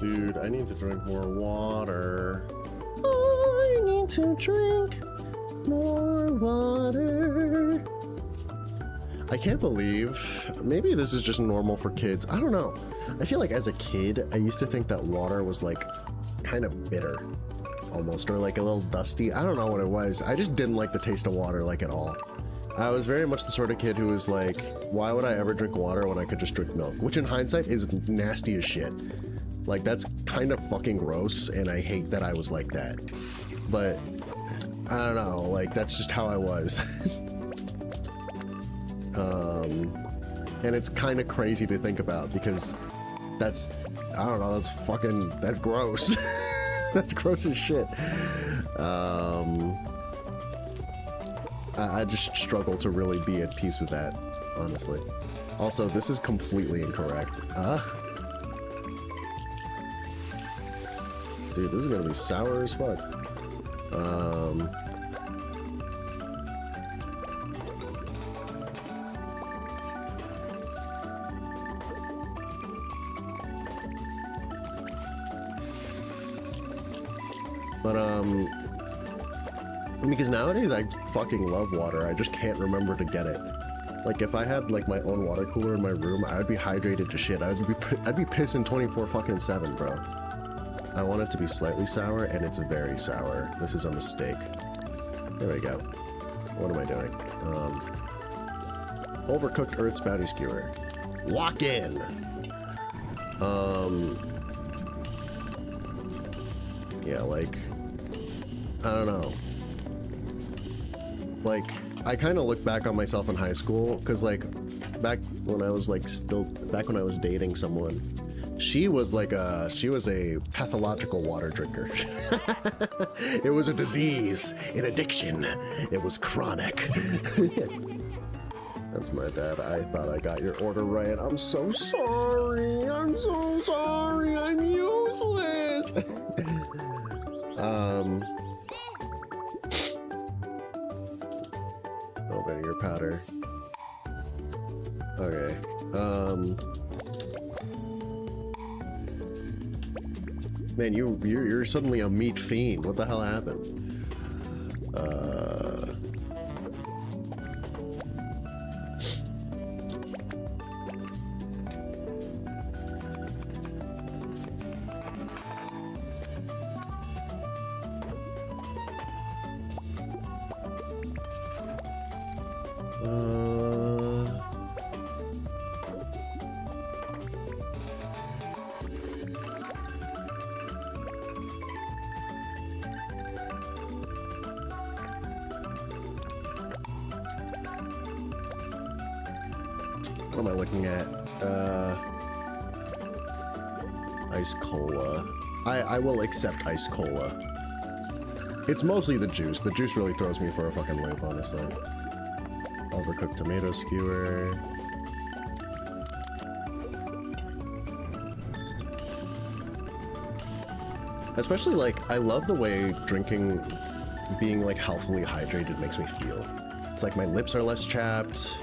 S1: Dude, I need to drink more water.
S2: I need to drink more water.
S1: I can't believe, maybe this is just normal for kids. I don't know. I feel like as a kid, I used to think that water was like kind of bitter almost, or like a little dusty. I don't know what it was. I just didn't like the taste of water like at all. I was very much the sort of kid who was like, why would I ever drink water when I could just drink milk? Which in hindsight is nasty as shit. Like, that's kind of fucking gross, and I hate that I was like that. But, I don't know, like, that's just how I was. And it's kind of crazy to think about, because that's, I don't know, that's gross. That's gross as shit. I just struggle to really be at peace with that, honestly. Also, this is completely incorrect. Dude, this is gonna be sour as fuck. Because nowadays I fucking love water, I just can't remember to get it. Like, if I had like my own water cooler in my room, I would be hydrated to shit. I'd be pissing 24/7, bro. I want it to be slightly sour, and it's very sour. This is a mistake. There we go. What am I doing? Overcooked earth spouty skewer. Lock in! Yeah, like, I don't know. Like, I kind of look back on myself in high school, because like, back when I was dating someone, she was a pathological water drinker. It was a disease, an addiction. It was chronic. That's my bad. I thought I got your order right. I'm so sorry. I'm so sorry. I'm useless. Oh, vinegar powder. Okay. Man, you're suddenly a meat fiend. What the hell happened? What am I looking at? Ice cola. I will accept ice cola. It's mostly the juice. The juice really throws me for a fucking loop, honestly. Overcooked tomato skewer. Especially, like, I love the way drinking, being, like, healthily hydrated makes me feel. It's like my lips are less chapped,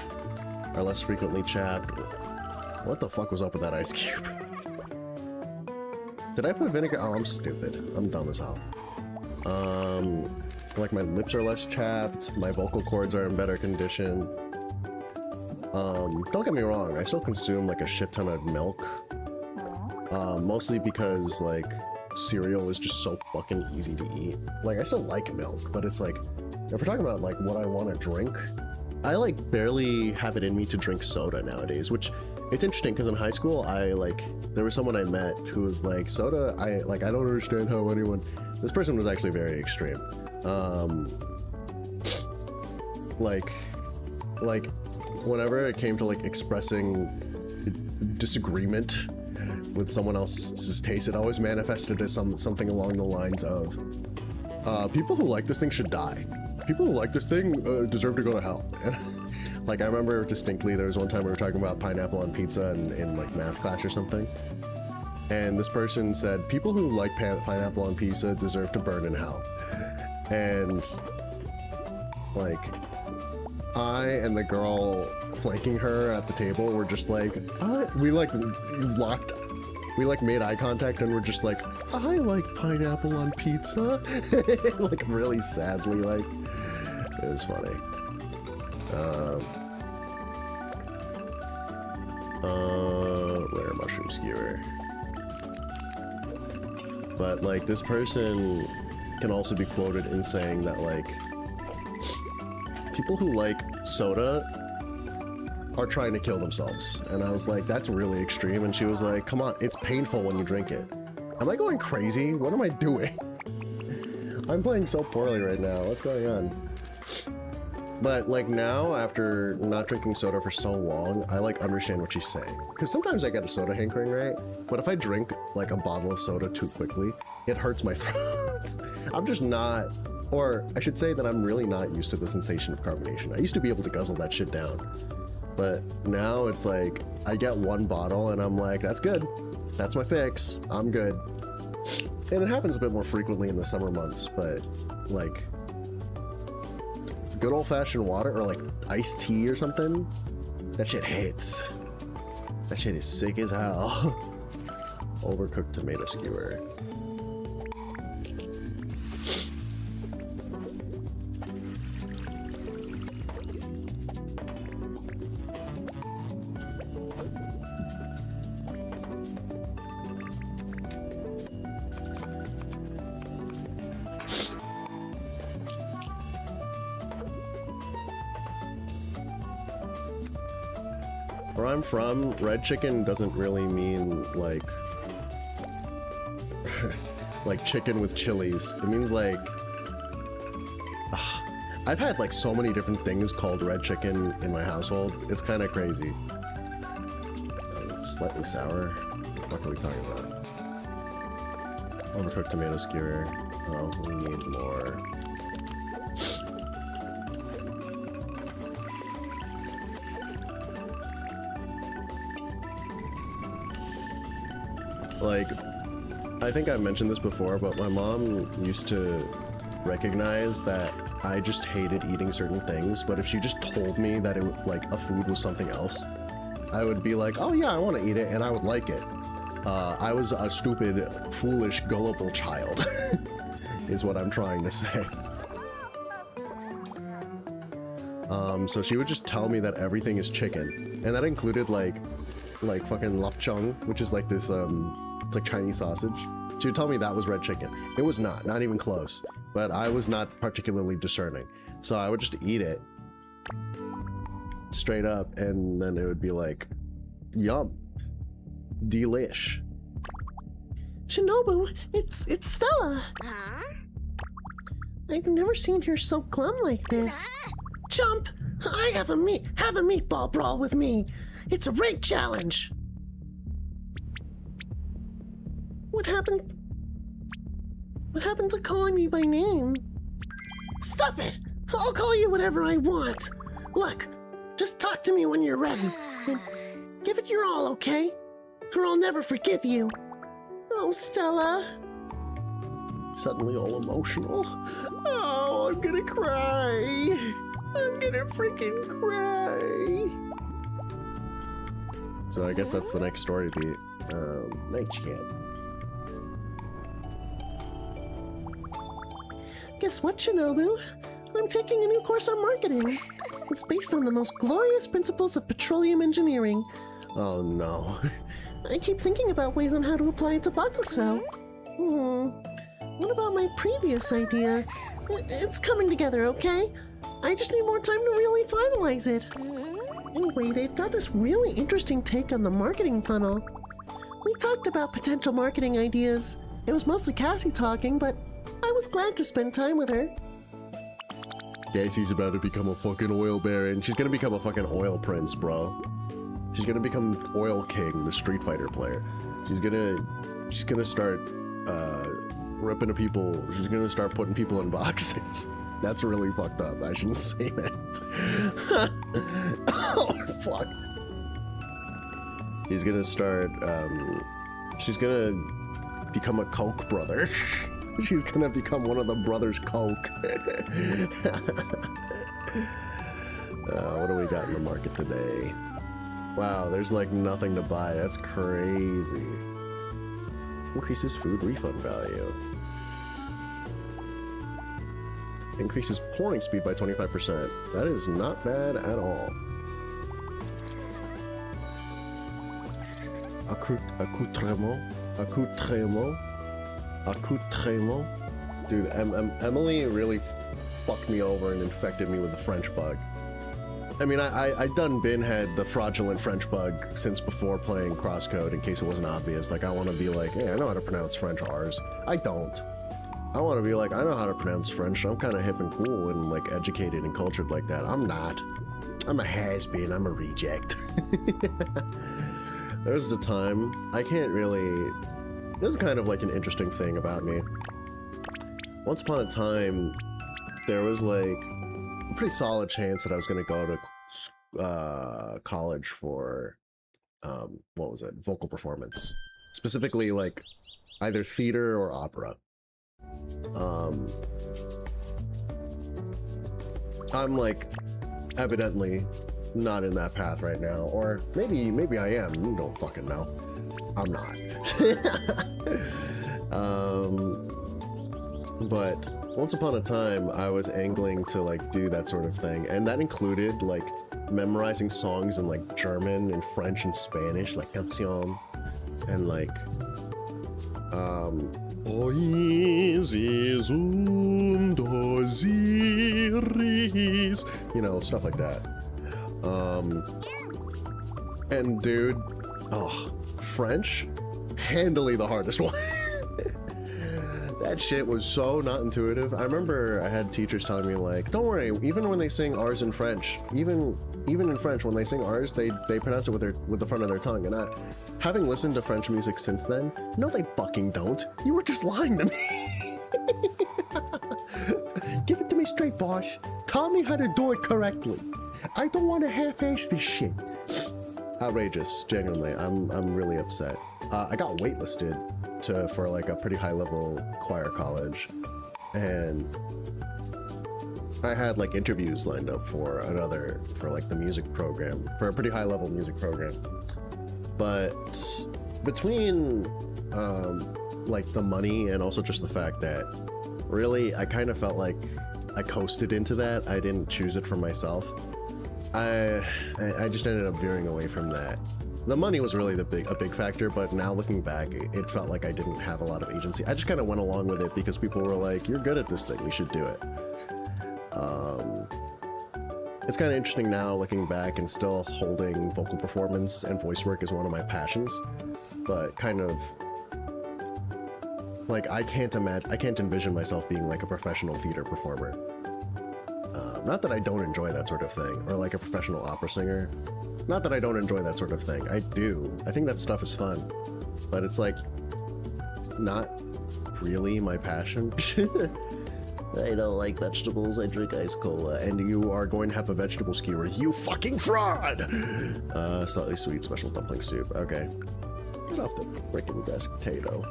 S1: are less frequently chapped. What the fuck was up with that ice cube? Did I put vinegar? Oh, I'm stupid. I'm dumb as hell. Like, my lips are less chapped, my vocal cords are in better condition. Don't get me wrong, I still consume, like, a shit ton of milk. Mostly because, like, cereal is just so fucking easy to eat. Like, I still like milk, but it's like, if we're talking about, like, what I want to drink, I, like, barely have it in me to drink soda nowadays, which, it's interesting, because in high school, there was someone I met who was like, soda, I don't understand how anyone, this person was actually very extreme. Like, whenever it came to, like, expressing disagreement with someone else's taste, it always manifested as something along the lines of, people who like this thing should die. People who like this thing deserve to go to hell. And, like, I remember distinctly, there was one time we were talking about pineapple on pizza in like, math class or something. And this person said, people who like pineapple on pizza deserve to burn in hell. And, like, I and the girl flanking her at the table were just like, we, like, locked We like made eye contact and we're just like, I like pineapple on pizza. Like really sadly, like, it was funny. Rare mushroom skewer. But like this person can also be quoted in saying that like people who like soda are trying to kill themselves. And I was like, that's really extreme. And she was like, come on, it's painful when you drink it. Am I going crazy? What am I doing? I'm playing so poorly right now. What's going on? But like now, after not drinking soda for so long, I like understand what she's saying. Because sometimes I get a soda hankering, right? But if I drink like a bottle of soda too quickly, it hurts my throat. I'm just not, or I should say that I'm really not used to the sensation of carbonation. I used to be able to guzzle that shit down. But now it's like, I get one bottle and I'm like, that's good. That's my fix. I'm good. And it happens a bit more frequently in the summer months, but like, good old-fashioned water or like iced tea or something, that shit hits. That shit is sick as hell. Overcooked tomato skewer. Where I'm from, red chicken doesn't really mean like like chicken with chilies. It means like I've had like so many different things called red chicken in my household. It's kind of crazy. It's slightly sour. What the fuck are we talking about? Overcooked tomato skewer. Oh, we need more. Like, I think I've mentioned this before, but my mom used to recognize that I just hated eating certain things, but if she just told me that it, like, a food was something else, I would be like, oh yeah, I want to eat it, and I would like it. I was a stupid, foolish, gullible child, is what I'm trying to say. So she would just tell me that everything is chicken, and that included, like fucking lapchung, which is like this, it's like Chinese sausage. She would tell me that was red chicken. It was not even close, but I was not particularly discerning. So I would just eat it straight up, and then it would be like, yum, delish.
S2: Shinobu, it's Stella. I've never seen her so glum like this. Jump! I have a meatball brawl with me. It's a rank challenge. What happened? What happened to calling me by name? Stuff it! I'll call you whatever I want. Look, just talk to me when you're ready. And give it your all, okay? Or I'll never forgive you. Oh, Stella.
S1: Suddenly all emotional. Oh, I'm gonna cry. I'm gonna freaking cry. So I guess that's the next story beat. Night chat.
S2: Guess what, Shinobu? I'm taking a new course on marketing. It's based on the most glorious principles of petroleum engineering.
S1: Oh no.
S2: I keep thinking about ways on how to apply it to Bakuso. What about my previous idea? It's coming together, okay? I just need more time to really finalize it. Anyway, they've got this really interesting take on the marketing funnel. We talked about potential marketing ideas. It was mostly Cassie talking, but I was glad to spend time with her.
S1: Daisy's about to become a fucking oil baron. She's gonna become a fucking oil prince, bro. She's gonna become Oil King, the Street Fighter player. She's gonna start ripping to people. She's gonna start putting people in boxes. That's really fucked up. I shouldn't say that. Oh, fuck. He's gonna start, she's gonna become a Coke brother. She's gonna become one of the brothers Coke. What do we got in the market today? Wow, there's like nothing to buy. That's crazy. Increases food refund value. Increases pouring speed by 25%. That is not bad at all. Accoutrement? Dude, Emily really fucked me over and infected me with the French bug. I mean, I done had the fraudulent French bug since before playing Crosscode, in case it wasn't obvious. Like, I want to be like, hey, I know how to pronounce French R's. I don't. I want to be like, I know how to pronounce French. I'm kind of hip and cool and, like, educated and cultured like that. I'm not. I'm a has-been. I'm a reject. There's a time I can't really... This is kind of like an interesting thing about me. Once upon a time, there was, like, a pretty solid chance that I was going to go to college for, what was it? Vocal performance. Specifically, like, either theater or opera. I'm, like, evidently not in that path right now. Or maybe I am. You don't fucking know. I'm not. But once upon a time, I was angling to, like, do that sort of thing, and that included, like, memorizing songs in, like, German and French and Spanish, like canción, and, like, Oasis und Osiris, you know, stuff like that. And dude, French, handily the hardest one. That shit was so not intuitive. I remember I had teachers telling me, like, don't worry, even when they sing R's in French, even in French, when they sing R's, they pronounce it with the front of their tongue. And having listened to French music since then, no, they fucking don't. You were just lying to me. Give it to me straight, boss. Tell me how to do it correctly. I don't want to half-ass this shit. Outrageous, genuinely. I'm really upset. I got waitlisted for like a pretty high-level choir college, and I had like interviews lined up for like the music program, for a pretty high-level music program. But between like the money and also just the fact that really I kind of felt like I coasted into that. I didn't choose it for myself. I just ended up veering away from that. The money was really a big factor, but now looking back, it felt like I didn't have a lot of agency. I just kind of went along with it because people were like, you're good at this thing, you should do it. It's kind of interesting now looking back and still holding vocal performance and voice work as one of my passions, but kind of like I can't envision myself being like a professional theater performer. Not that I don't enjoy that sort of thing, or like a professional opera singer. Not that I don't enjoy that sort of thing. I do. I think that stuff is fun, but it's like not really my passion. I don't like vegetables. I drink ice cola, and you are going to have a vegetable skewer. You fucking fraud! Slightly sweet special dumpling soup. Okay. Get off the frickin' desk, potato.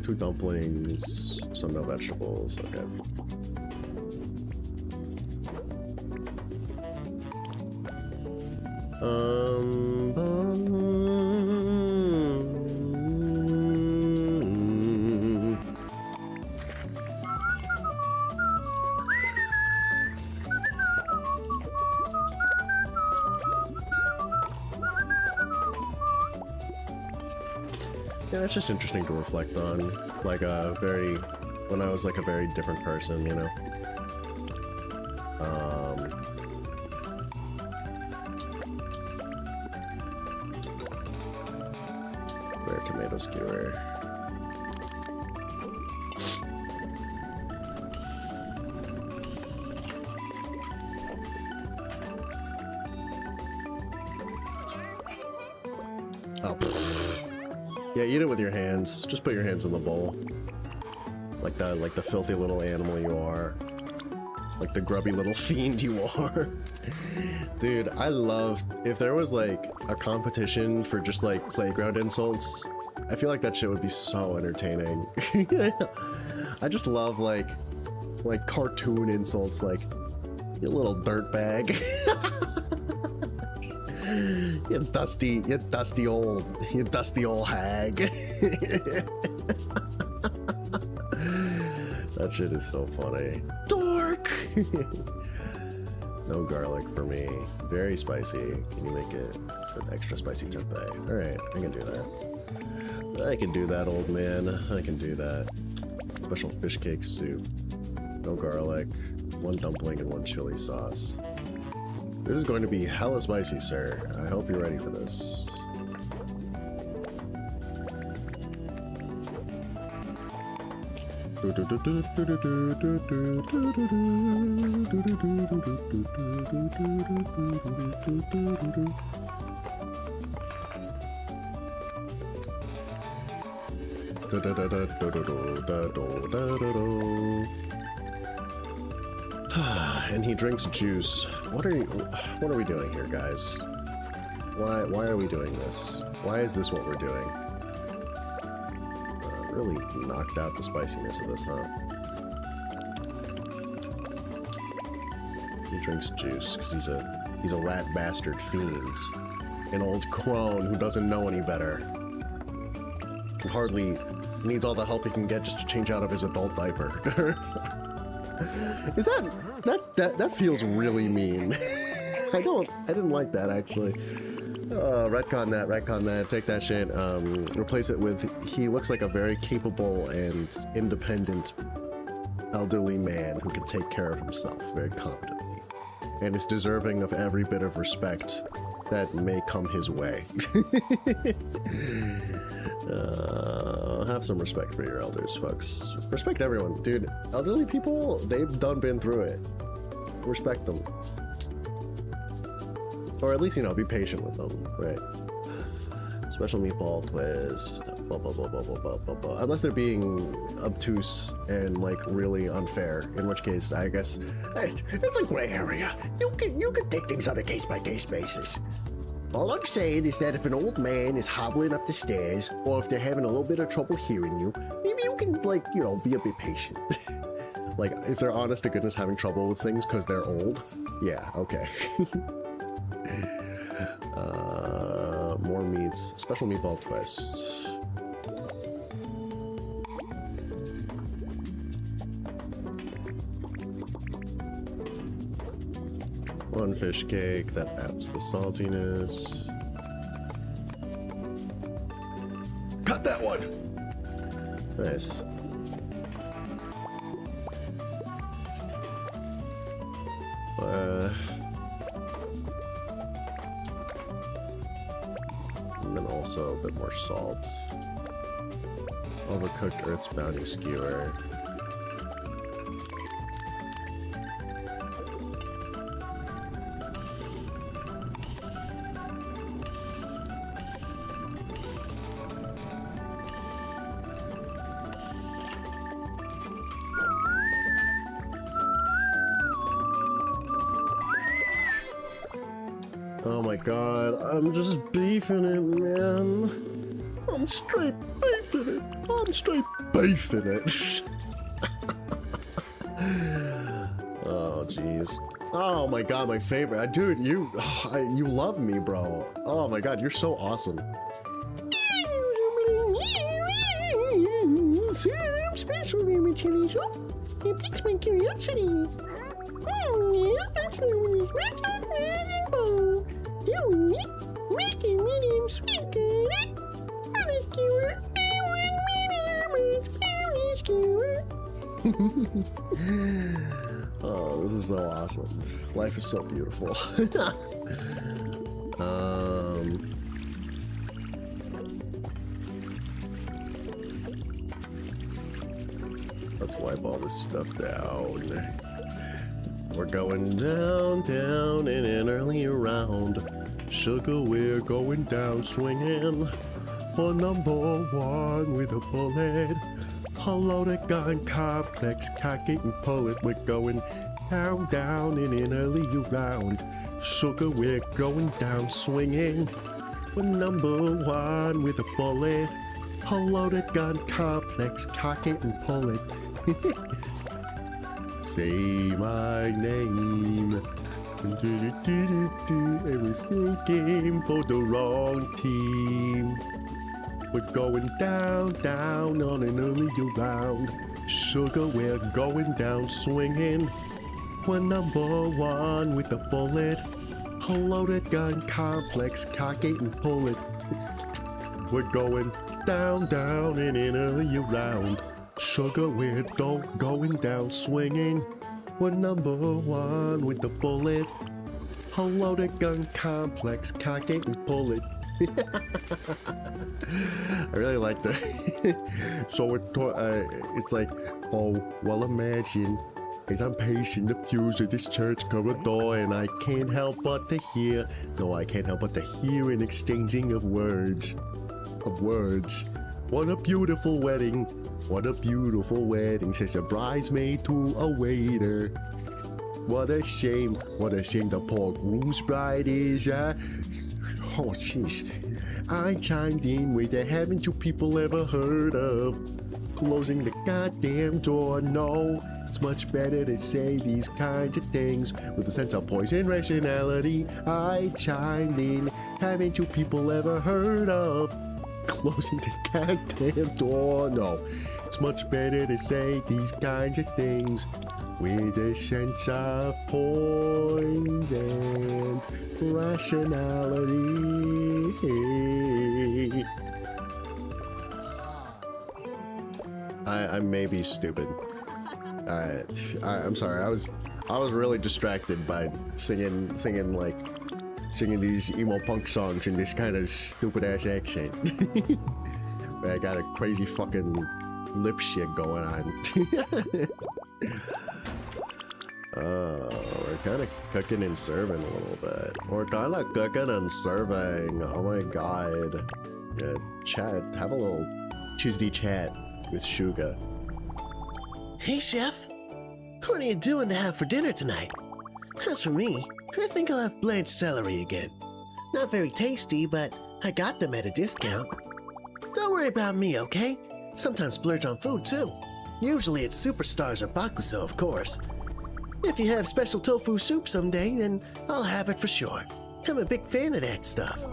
S1: 2 dumplings, so no vegetables. Okay. Yeah, it's just interesting to reflect on, like when I was like a very different person, you know? Rare tomato skewer. Oh, yeah, eat it with your hands. Just put your hands in the bowl. Like the filthy little animal you are. Like the grubby little fiend you are. Dude, I love, if there was like a competition for just like playground insults, I feel like that shit would be so entertaining. I just love like cartoon insults, like, you little dirtbag. You dusty old hag. That shit is so funny. Dork! No garlic for me. Very spicy. Can you make it with extra spicy tempeh? Alright, I can do that. I can do that, old man. I can do that. Special fish cake soup. No garlic. 1 dumpling and 1 chili sauce. This is going to be hella spicy, sir. I hope you're ready for this. And he drinks juice. What are we doing here, guys? Why are we doing this? Why is this what we're doing? Really knocked out the spiciness of this, huh? He drinks juice because he's a rat bastard fiend. An old crone who doesn't know any better. Can hardly needs all the help he can get just to change out of his adult diaper. Is that feels really mean. I didn't like that actually. Retcon that, take that shit, replace it with, he looks like a very capable and independent elderly man who can take care of himself very competently, and is deserving of every bit of respect that may come his way. Have some respect for your elders, folks. Respect everyone. Dude, elderly people, they've been through it. Respect them. Or at least, you know, be patient with them, right? Special meatball twist. Blah, blah, blah, blah, blah, blah, blah, blah. Unless they're being obtuse and, like, really unfair, in which case, I guess, hey, it's a gray area. You can take things on a case-by-case basis. All I'm saying is that if an old man is hobbling up the stairs, or if they're having a little bit of trouble hearing you, maybe you can, like, you know, be a bit patient. Like, if they're honest to goodness having trouble with things because they're old, yeah, okay. More meats. Special meatball twist. One fish cake that adds the saltiness. Cut that one! Nice. And then also a bit more salt. Overcooked Earth's Bounty skewer. Oh my god, I'm just beefing it, man. I'm straight beefing it. I'm straight beefing it. Oh, jeez. Oh my god, my favorite. Dude, you love me, bro. Oh my god, you're so awesome.
S2: Special lemon chili soup. It piques my curiosity. That's doing it, making medium sweet good. I like you, I want medium skewer.
S1: Oh, this is so awesome. Life is so beautiful. Let's wipe all this stuff down. We're going down, down, in an early round. Sugar, we're going down swinging. For number one with a bullet. Hello to gun complex, cock it and pull it. We're going down, down, in an early round. Sugar, we're going down swinging. For number one with a bullet. Hello to gun complex, cock it and pull it. Say my name. I was thinking for the wrong team. We're going down, down on an earlier round. Sugar, we're going down swinging. We're number one with the bullet. A loaded gun complex, cock it and pull it. We're going down, down in an earlier round. Sugar, we're going down swinging. We're number one with the bullet. A loaded gun complex, cock it and pull it. I really like that. So it's like, oh, well, imagine as I'm pacing the pews of this church corridor, and I can't help but to hear, no, I can't help but to hear an exchanging of words. What a beautiful wedding. What a beautiful wedding, says a bridesmaid to a waiter. What a shame the poor groom's bride is, Oh, jeez. I chimed in with the haven't you people ever heard of closing the goddamn door? No, it's much better to say these kinds of things with a sense of poise and rationality. I chimed in, haven't you people ever heard of closing the goddamn door? No, it's much better to say these kinds of things with a sense of poise and rationality. I may be stupid. I'm sorry. I was really distracted by singing these emo punk songs in this kind of stupid ass accent. I got a crazy fucking lip shit going on. We're kind of cooking and serving a little bit. We're kind of cooking and serving. Oh my god. Yeah, chat. Have a little Tuesday chat with Suga.
S2: Hey, Chef. What are you doing to have for dinner tonight? As for me, I think I'll have blanched celery again. Not very tasty, but I got them at a discount. Don't worry about me, okay? Sometimes splurge on food, too. Usually it's superstars or bakuso, of course. If you have special tofu soup someday, then I'll have it for sure. I'm a big fan of that stuff.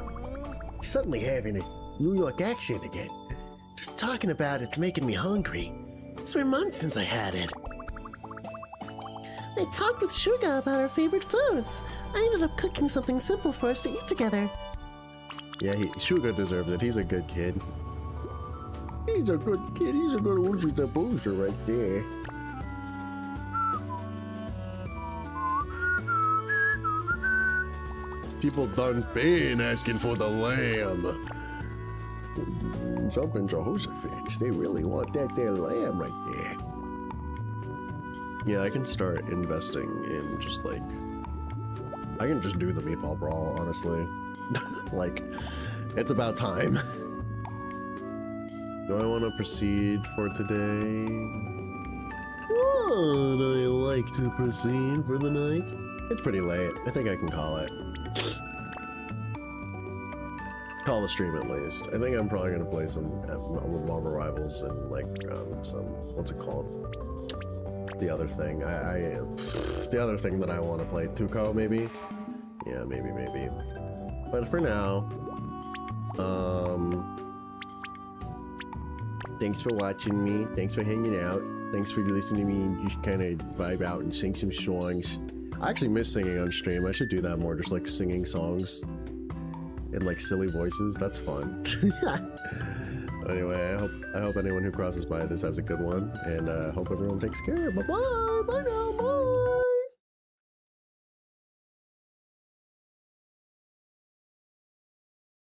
S2: Suddenly having a New York accent again. Just talking about it's making me hungry. It's been months since I had it. I talked with Suga about our favorite foods. I ended up cooking something simple for us to eat together.
S1: Yeah, Suga deserves it. He's a good kid. He's a good kid. He's a good one with the booster right there. People done been asking for the lamb. Jumping Jehoshaphat, they really want that there lamb right there. Yeah, I can start investing in just like, I can just do the meatball brawl, honestly. Like, it's about time. Do I want to proceed for today? Would I like to proceed for the night? It's pretty late. I think I can call it. Call the stream at least. I think I'm probably gonna play some Marvel Rivals and like some, what's it called? The other thing. The other thing that I want to play, Tuco maybe. Yeah, maybe. But for now, thanks for watching me. Thanks for hanging out. Thanks for listening to me and just kind of vibe out and sing some songs. I actually miss singing on stream. I should do that more, just like singing songs in like silly voices. That's fun. But anyway, I hope anyone who crosses by this has a good one, and hope everyone takes care. Bye bye. Bye now. Bye.